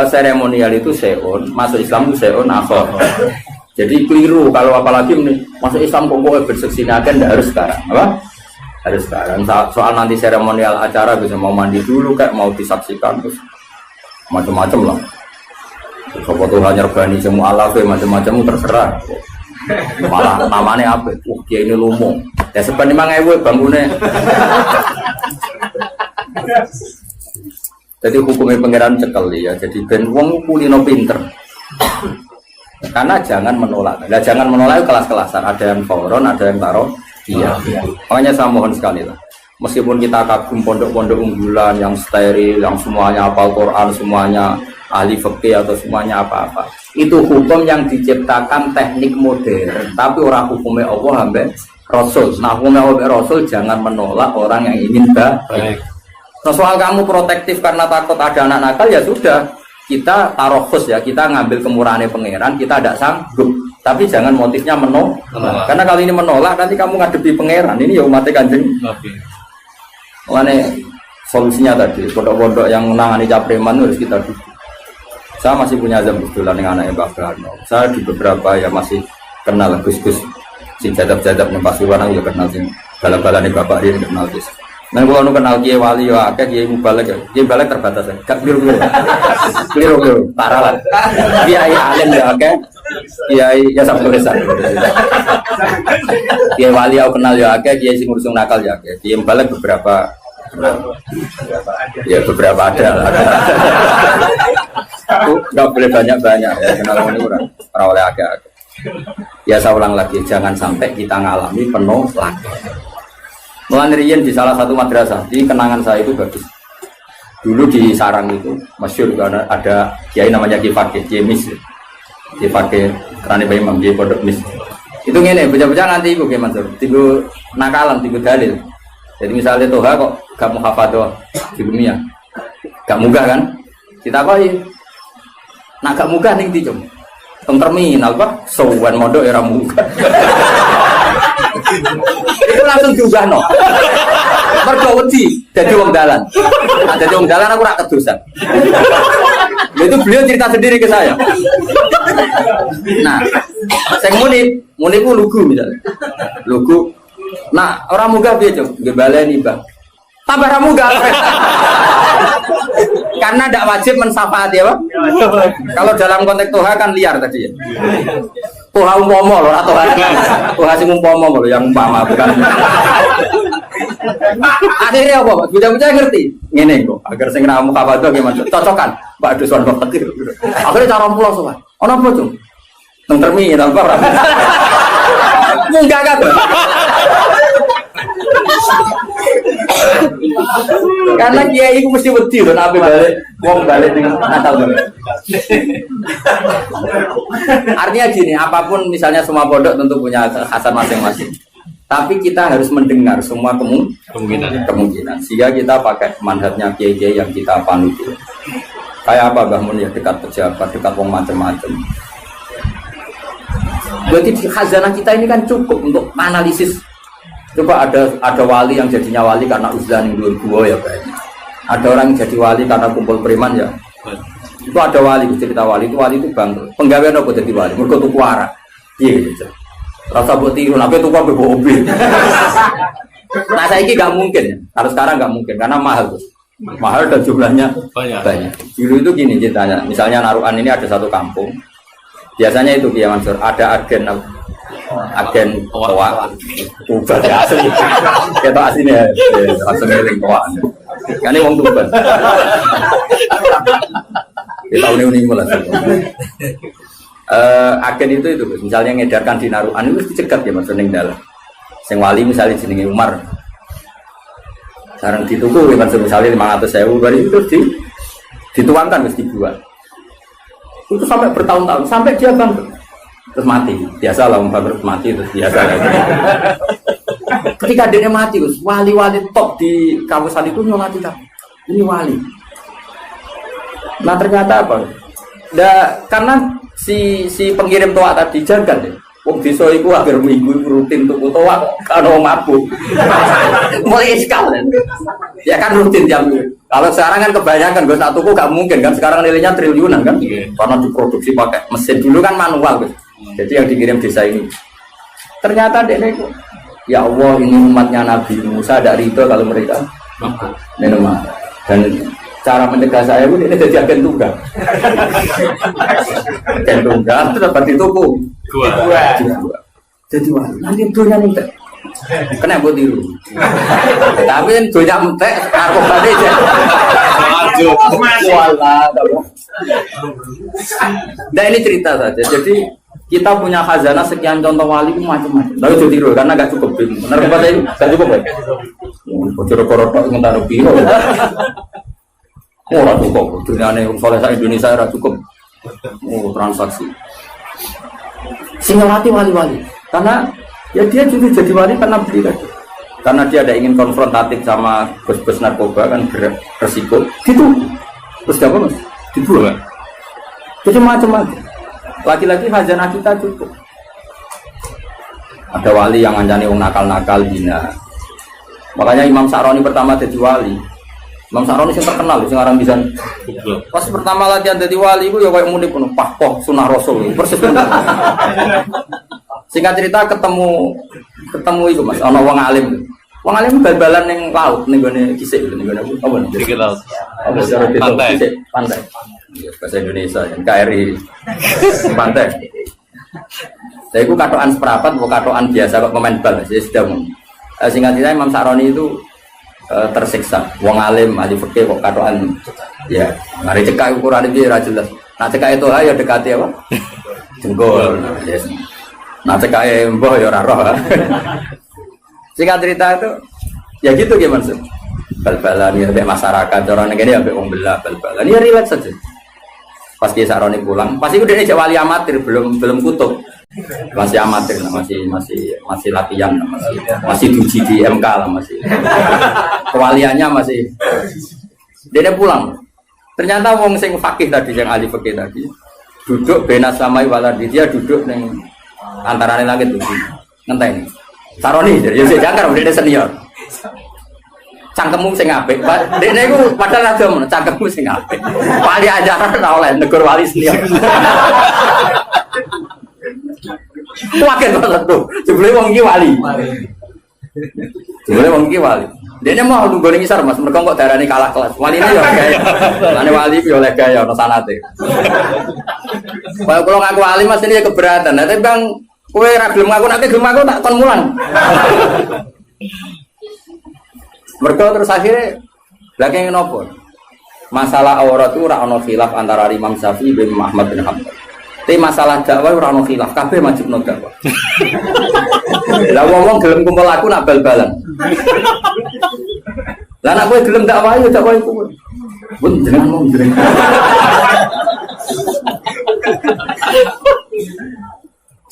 seremonial itu seon, masuk Islam itu seon akhor. Jadi keliru kalau apalagi masuk Islam pokoknya berseksinakan, tidak harus sekarang, apa? Harus sekarang. Soal nanti seremonial acara bisa mau mandi dulu, kayak mau disaksikan terus macam-macam lah. Sopo Tuhan nyerbani semua alafe macam-macam terserah. Malah namanya apa? Dia ini lumung. Ya sebenarnya memang ewe bangunnya. Jadi hukumnya pangeran cekel ya. Jadi ben wong kulino pinter. Karena jangan menolak. Nah, jangan menolak kelas-kelasan. Ada yang fauron, ada yang taruh. Iya. Makanya saya mohon sekali lah. Meskipun kita kagum pondok-pondok unggulan yang steril, yang semuanya hafal Quran, semuanya ahli fikih atau semuanya apa-apa. Itu hukum yang diciptakan teknik modern, tapi orang hukumnya Allah sampai Rasul. Nah, hukumnya Allah Rasul jangan menolak orang yang ingin baik. Nah, soal kamu protektif karena takut ada anak nakal ya sudah, kita taruh khusus ya, kita ngambil kemurahannya pangeran, kita tidak sanggup. Tapi jangan motifnya menolak. Karena kalau ini menolak nanti kamu ngadepi pangeran. Ini ya umatnya Kanjeng. Makanya solusinya tadi, pondok-pondok yang menangani capreman harus kita dukung. Saya masih punya azam kebetulan dengan anaknya Mbak Karno. Saya di beberapa ya masih kenal Gus-Gus si jadab-jadab yang Pasuruan juga kenal sih. Bala-bala nih Bapak ini kenal Gus. Dan kalau nu kenal Kiai Wali ya akeh Kiai Mubalek ya. Kiai Mubalek terbatas ya. Gak keliru. Parah lah. Kiai alim ya akeh. Kiai ya sampai resan. Kiai Wali aku kenal ya akeh, Kiai sing ngurus nakal ya akeh. Kiai Mubalek beberapa ya beberapa ada lah. Nggak boleh banyak-banyak ya, kenal ini orang oleh agak. Ya saya ulang lagi, jangan sampai kita ngalami penuh lagi. Mulai riyen di salah satu madrasah, di kenangan saya itu bagus. Dulu di Sarang itu masyhur karena ada kiai namanya Ki Fakih, Kiai Mis. Ki Fakih Rani Bayi Imam Kiai Pondok Mis. Itu ngene, bocah-bocah nanti iku Kiai Mansur, tigo nakalan, tigo dalil. Jadi misalnya Toha kok gak mau hafadzah di dunia. Gak munggah kan? Kita kok nak gak munggah ning ndi, Cung? Teng terminal Pak, sowan mondok era munggah. Itu langsung diubahno. Mergo wedi dadi wong dalan. Nah, dadi wong dalan aku ora kedosan. Itu beliau cerita sendiri ke saya. Nah, sing muni ku lugu misalnya. Lugu. Nah, orang munggah piye, Cung? Nggih baleni, Bang. Tambah ra munggah. Karena tidak wajib mensafati ya, Pak. Kalau dalam konteks Toha kan liar tadi ya. Toha umpomo loh, atau Toha sing umpomo loh, yang umpama bukan. Akhirnya apa, Pak? Bocah-bocah ngerti. Ngene kok, agar sing ra mukabado gimana? Cocokan, Pak Dusun Pak Fakir. Akhirnya cara pulau sowan. Ono apa, Cung? Teng terminal Pak. Munggah kan. Karena kiai itu mesti wedi loh, nabi balik, wong balik dengan Natal. Artinya gini, apapun misalnya semua pondok tentu punya kekhasan masing-masing. Tapi kita harus mendengar semua kemungkinan. Sehingga kita pakai manhajnya kiai-kiai yang kita panut. Kayak apa Mbah Mun ya, dekat pejabat, dekat wong macam-macam. Berarti khazanah kita ini kan cukup untuk analisis. Coba ada wali yang jadinya wali karena uzlah yang dua ya banyak. Ada orang yang jadi wali karena kumpul preman ya. Itu ada wali, cerita wali itu bangkrut. Penggawean apa jadi wali? Mergo tuku arak. Iya gitu. Rasa buat tiru, nabi tuku ambil mobil. Nah saya ini nggak mungkin. Kalau sekarang nggak mungkin karena mahal tuh. Mahal dan jumlahnya banyak. Dulu itu gini ceritanya. Misalnya Narukan ini ada satu kampung. Biasanya itu Kiai Mansur ada agen toa Tuban ya asli kita aslinya langsung ngeling toa kan ini wong Tuban kita unik-unik mulai agen itu misalnya ngedarkan di Narukan itu dicegat ya Mas ning dalam sing wali misalnya jenenge Umar sekarang dituku ya Mas misalnya 500.000 baru itu dituangkan mesti dibuat itu sampai bertahun-tahun sampai dia bangkrut terus mati, biasa lah bangkrut mati terus biasa kan. Ketika dia mati, wali-wali top di kawasan itu nyolati kan, ini wali. Nah ternyata apa? Karena si pengirim toa tadi jaga deh. Wong desa iku akhir minggu rutin tuku toa karo mabuk. Mulai sekali. Ya kan rutin jam. Kalau sekarang kan kebanyakan gue tak tuku gak mungkin kan sekarang nilainya triliunan kan. Karena diproduksi pakai mesin dulu kan manual guys. Jadi yang dikirim desa ini ternyata dia itu ya Allah ini umatnya Nabi Musa tidak ridho kalau mereka minum dan cara mencegah saya pun ini jadi agen tunggal itu dapat dituku jadi wah nanti dunia entek kena buat tiru tapi dunia entek aku tadi aja nah ini cerita saja jadi kita punya khazanah sekian contoh wali itu macam-macam. Lalu jadi tiru karena gak cukup. Benar kata ini gak cukup ya. Bocor korot sementara biro. Ora cukup. Dunia ini soleh Indonesia ora cukup. Transaksi. Singolati wali-wali. Karena ya dia juga jadi wali karena beli lagi. Karena dia ada ingin konfrontatif sama bos-bos narkoba kan beresiko. Gitu. Terus apa mas? Dibuang. Jadi macam-macam. Lagi-lagi khazanah kita cukup. Ada wali yang ngancani wong nakal-nakal bina. Makanya Imam Sa'roni pertama jadi wali. Imam Sa'roni yang terkenal, sing aran bisa. Pas pertama latihan jadi wali itu ya kayak muni penuh pahpoh sunah rasul persis. Singkat cerita ketemu itu mas, ana wong alim. Wong alim bal-balan ning laut ning gone kisik ning gone apa ning iki laut. Apa secara pantai. Bahasa Indonesia yang KRI pantai. Saya itu katoan seperempat, bukan katoan biasa kok pemain bal. Saya sudah singkat cerita Imam Sa'roni itu tersiksa. Wong alim, ahli fikih kok katoan ya. Mari cekak ukuran dia jelas. Nah cekak itu ya dekati apa? Jengkol. Yes. Nah cekai mbah ya ora roh. Singkat cerita itu ya gitu gimana sih? Bal-balan ya masyarakat orang negara ya wong belah bal-balan ya relax saja. Pas Ki Saroni pulang, pasti udah ini wali amatir belum kutub. Masih amatir lah, masih latihan lah, masih diuji di MK lah masih. Kewaliannya masih. Dia pulang. Ternyata wong sing fakih tadi yang ahli fakih tadi duduk bena samai waladi dia duduk neng antara langit bumi. Ngenteni. Saroni jadi jangkar dia senior. Cangkemmu sing apik, Pak. Dekne iku padahal agama, cangkemmu sing apik. Wali ajaran ora oleh negur wali senior. Waken banget tuh. Jebule wong iki wali. Jebule wong iki wali. Dekne mau nunggu ning isar Mas, mergo kok darani kalah kelas. Waline yo gaya. Mane wali yo oleh gaya ono sanate. Kalau ngaku wali Mas ini keberatan. Tapi Bang kowe ra gelem ngaku nek gelem aku tak kon mulang. Mereka terus akhirnya lagi nopo masalah aurat itu ora ono khilaf antara Imam Syafi'i bin Ahmad bin Hanbal. Tapi masalah dakwah ora ono khilaf, kabeh wajibno dakwah. Lah wong gelem kumpul aku nak bal-balan. Lah nek kowe gelem dakwah yo dakwah iku. Pun jenengan mong jenengan.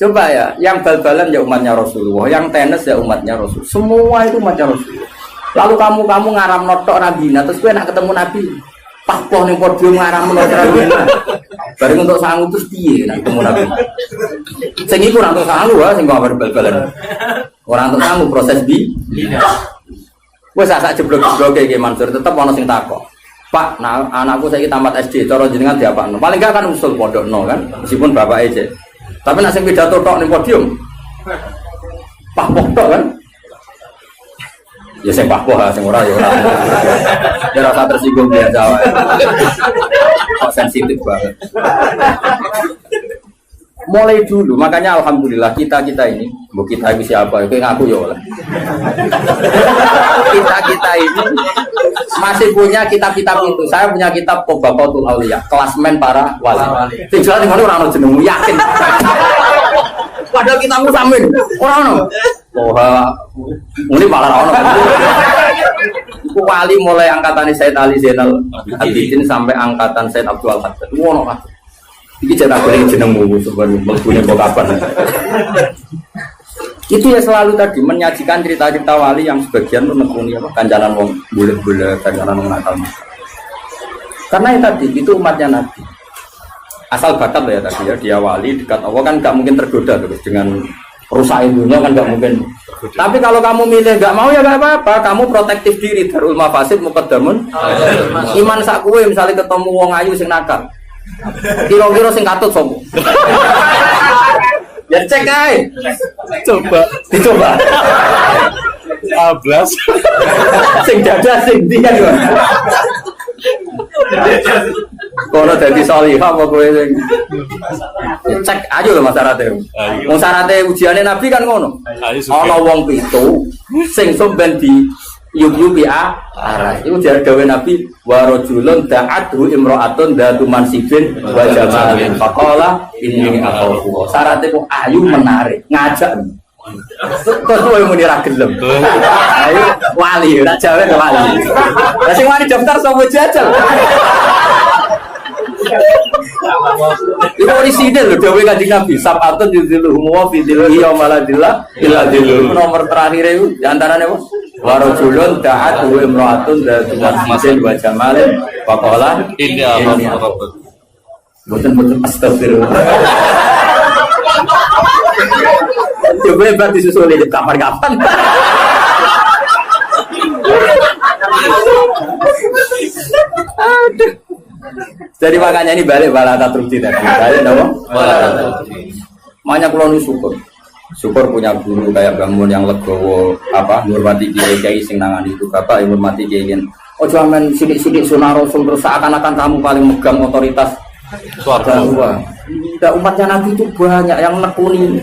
Coba ya, yang bal-balan ya umatnya Rasulullah, yang tenis ya umatnya Rasul. Semua itu umatnya Rasulullah. Lalu kamu ngaram notok Nabi, terus gue nak ketemu Nabi, papoh nih podium ngaram notok Nabi, bareng untuk sanggup terus piye nak ketemu Nabi. Sing iku ora untuk sanggup ya, sing kabar bal-balan. Orang untuk sanggup proses di. Wes sak jeblok-jeblok kayak Mansur, tetep ana sing takok. Pak, nah anakku saiki tamat SD, cara jenengan diapakno? Paling gak kan usul pondokno kan, meskipun bapak aja. Tapi nak sing pidato tok ning podium, papoh tok kan. Ya sing papoh sing ora ya ora. Ya rasa tersinggung dia Jawa. Kok sensitif banget. Mulai dulu, makanya alhamdulillah kita ini, bu kita ini siapa? Itu ngaku ya oleh. Kita ini masih punya kitab-kitab itu. Saya punya kitab Qobatul Auliya, klasmen para wali. Tinggal di mana orang jenengmu yakin. Padahal kita musamin orang ini malah orang wali mulai angkatan Said Ali Zainal Abidin sampai angkatan Said Abdul Haddad. Wono kan. Iki cetak goreng jenengmu sebenarnya mlebune kok kapan. Itu ya selalu tadi menyajikan cerita-cerita wali yang sebagian menekuni apa kancanan wong bulet-bulet, kancanan wong nakal. Karena yang tadi itu umatnya Nabi. Asal bakat ya tadi ya dia wali dekat Allah kan nggak mungkin tergoda terus dengan rusak dunia kan nggak mungkin. Tapi kalau kamu milih nggak mau ya nggak apa-apa, kamu protektif diri. Darul mafasid muqaddamun. Iman sak kowe misalnya ketemu wong ayu sing nakal. Kira-kira sing katut sopo. Ya cek ae. Dicoba. Ablas. Sing dada sing ndi kan. Kono dadi salihah apa kowe sing cek aja lho masyarakat. Wong syaraté ujiane Nabi kan ngono. Ana wong pitu sing somben di yubi aras. Iku jar gawe Nabi wa rajulun da'athu imra'atun datu mansibin wa jamalin faqala inni akhafu. Syaraté kok ayu menarik, ngajak. Kok kowe muni ra gelem. Ayo wali, ora jawe wali. Lah sing wani daftar sapa jajal. Itu orisinil loh, Dewi Kanjeng Nabi. Sabatun yudziluhum wa fi dzillihi yauma la dzilla illa dzilluh. Nomor terakhir itu di antaranya apa? Wa rajulun da'at wa imra'atun dzatu mansibin wa jamalin faqala inni akhafu. Boten astagfirullah. Coba lebar disusuli di kapan-kapan. Aduh. Jadi makanya ini balik balata trukti tadi. Balik apa? Balata trukti. Makanya kalau nu syukur punya guru kayak bangun yang legowo apa hormati kiai sing nangani itu bapak yang hormati kiai. Oh jangan sidik-sidik sunah rasul terus seakan-akan kamu paling megang otoritas suara. Tidak umatnya Nabi itu banyak yang nekuni.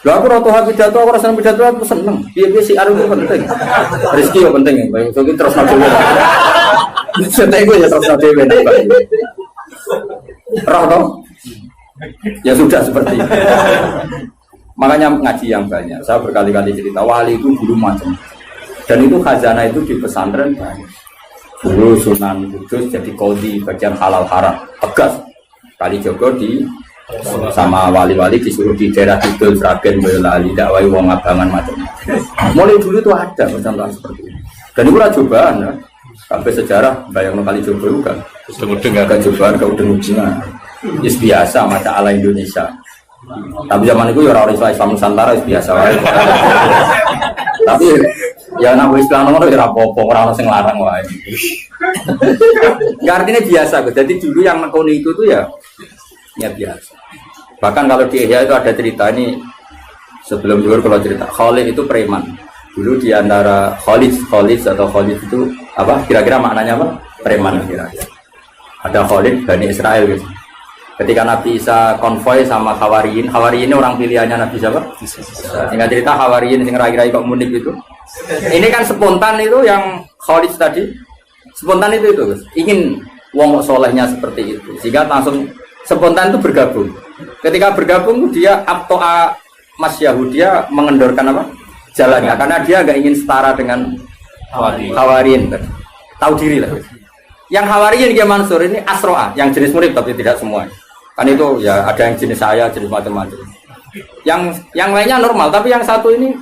Lah aku roto hak pidato, aku rasa pidato aku seneng. Piye si aru itu penting. Rezeki yo penting ya. Bae iki terus nabi. Seneng gue ya terus nabi. Roh toh? Ya sudah seperti itu. Makanya ngaji yang banyak. Saya berkali-kali cerita wali itu dulu macam. Dan itu khazanah itu di pesantren banyak. Dulu Sunan Kudus jadi qadhi bagian halal haram tegas. Kalijogo di sama wali-wali disuruh di daerah Kidul, Sragen, Boyolali, dakwai wong abangan macam. Mulai dulu itu ada macam seperti ini. Dan itu cobaan ya. Sampai sejarah bayang Kalijogo juga. Udeng-udeng agak cobaan ke udeng-udengan. Is biasa mata ala Indonesia. Tapi zaman itu ya orang Islam Nusantara is biasa. Tapi ya nama Islam nomor ya rapopo orang sing larang wae. Enggak artinya biasa. Jadi dulu yang nekoni itu tuh ya biasa. Bahkan kalau di Ihya itu ada cerita ini sebelum zuhur kalau cerita Khalid itu preman. Dulu di antara Khalid atau Khalid itu apa? Kira-kira maknanya apa? Preman kira-kira. Ada Khalid Bani Israel gitu. Ketika Nabi Isa konvoy sama Hawariyin ini orang pilihannya Nabi siapa? Singkat cerita Hawariyin yang rai-rai kok munik itu. Ini kan spontan itu yang Khalid tadi. Spontan itu ingin wong solehnya seperti itu. Sehingga langsung spontan itu bergabung. Ketika bergabung dia abtoa Mas Yahudia mengendorkan apa? Jalannya karena dia enggak ingin setara dengan Hawariyin. Tahu diri lah. Yang Hawariyin dia Mansur ini Asro'a, yang jenis murid tapi tidak semua. Kan itu ya ada yang jenis saya, jenis macam-macam. Yang lainnya normal, tapi yang satu ini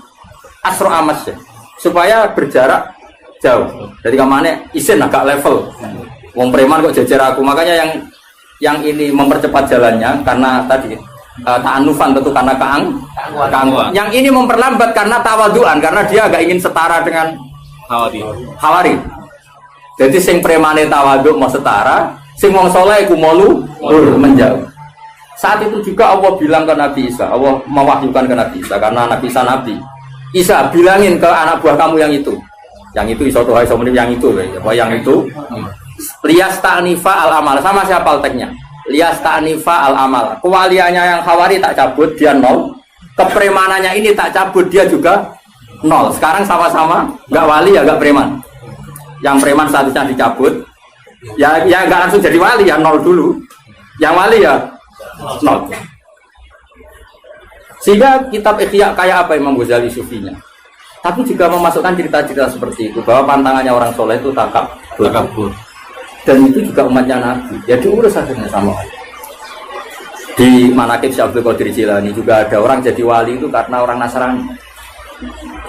Asro'a Mas ya. Supaya berjarak jauh. Jadi kemana isin agak level. Wong preman kok jejer aku. Makanya yang ini mempercepat jalannya karena tadi ta'anufan tentu karena keangkuhan. Yang ini memperlambat karena tawaduan karena dia agak ingin setara dengan Hawari. Jadi sing premane tawaduk mau setara, sing wong saleh iku malu menjauh. Saat itu juga Allah bilang ke Nabi Isa, Allah mewahyukan ke Nabi Isa karena Nabi Isa nabi. Isa bilangin ke anak buah kamu yang itu. Yang itu iso tuh iso muni yang itu apa yang itu? Liyas ta'nifa al-amal. Sama siapa alteknya? Liyas ta'nifa al-amal. Kewaliannya yang Hawari tak cabut dia 0. Kepremanannya ini tak cabut dia juga 0. Sekarang sama-sama enggak wali ya enggak preman. Yang preman statusnya dicabut ya enggak langsung jadi wali ya 0 dulu. Yang wali ya 0. Sehingga kitab Ihya kayak apa Imam Ghazali sufinya. Tapi juga memasukkan cerita-cerita seperti itu bahwa pantangannya orang soleh itu takabur. Dan itu juga umatnya Nabi. Jadi urus akhirnya sama Allah. Di Manaqib Syekh Abdul Qadir Jilani juga ada orang jadi wali itu karena orang Nasrani.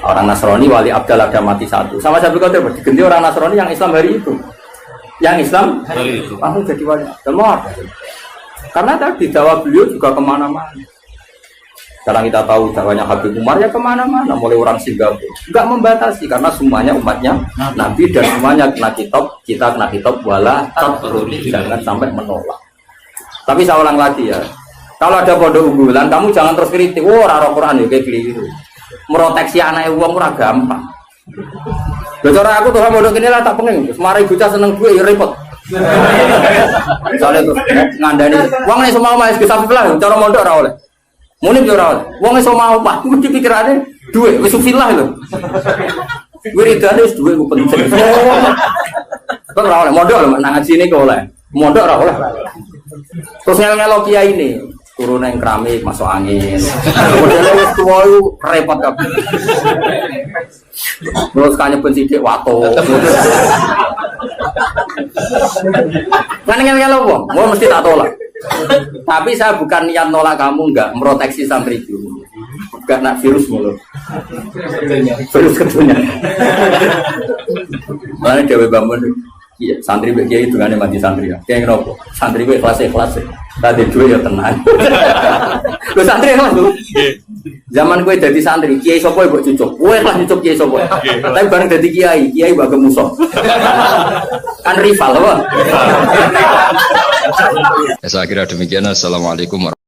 Orang Nasrani wali Abdal ada mati satu. Sama Syekh Abdul Qadir diganti orang Nasrani yang Islam hari itu. Yang Islam hari itu langsung jadi wali. Semua. Karena tadi dakwah beliau juga kemana-mana. Sekarang kita tahu dakwahnya Habib Umar ya kemana-mana, mulai orang Singapura. Enggak membatasi karena semuanya umatnya Nabi dan semuanya kena kitab, kita kena kitab wala tatrudi, jangan sampai menolak. Tapi saya ulang lagi ya, kalau ada pondok unggulan kamu jangan terus kritik, raro Quran ya kayak gitu. Meroteksi anak uang ora gampang. Bicara aku tuh pondok ini lah tak pengen, semari bocah seneng duit ya repot. Soalnya tuh ngandani, uang nih semua mas bisa belah, cara mondok ora oleh. Munib yo ora. Wong iso mau Pak, mesti pikirane dhuwit wis sufilah lho. Wiridane wis dhuwit ku penting. Kok ora oleh mondok lho nang ngajine kok oleh. Mondok ora oleh. Terus ngelo kiai ini, turun nang keramik masuk angin. Modele wis tuwa repot kabeh. Terus kanyeben sithik wato. Kan ngelo wong, mesti tak tolak. Tapi saya bukan niat nolak kamu, enggak meroteksi santri itu, enggak nak virus mulu, virus ketunya. Mana Dewi Bambun, iya santri begitu itu kan mati santri ya, kayak ngerokok, santri gue kelas, tadi dua ya tenang. Lo santri kelas tuh, zaman gue jadi santri, kiai sopo ibu cucuk, gue kelas cucuk kiai sopo, tapi bareng jadi kiai baga musuh, kan rival apa? Saya kira demikian. Assalamualaikum warahmatullahi wabarakatuh.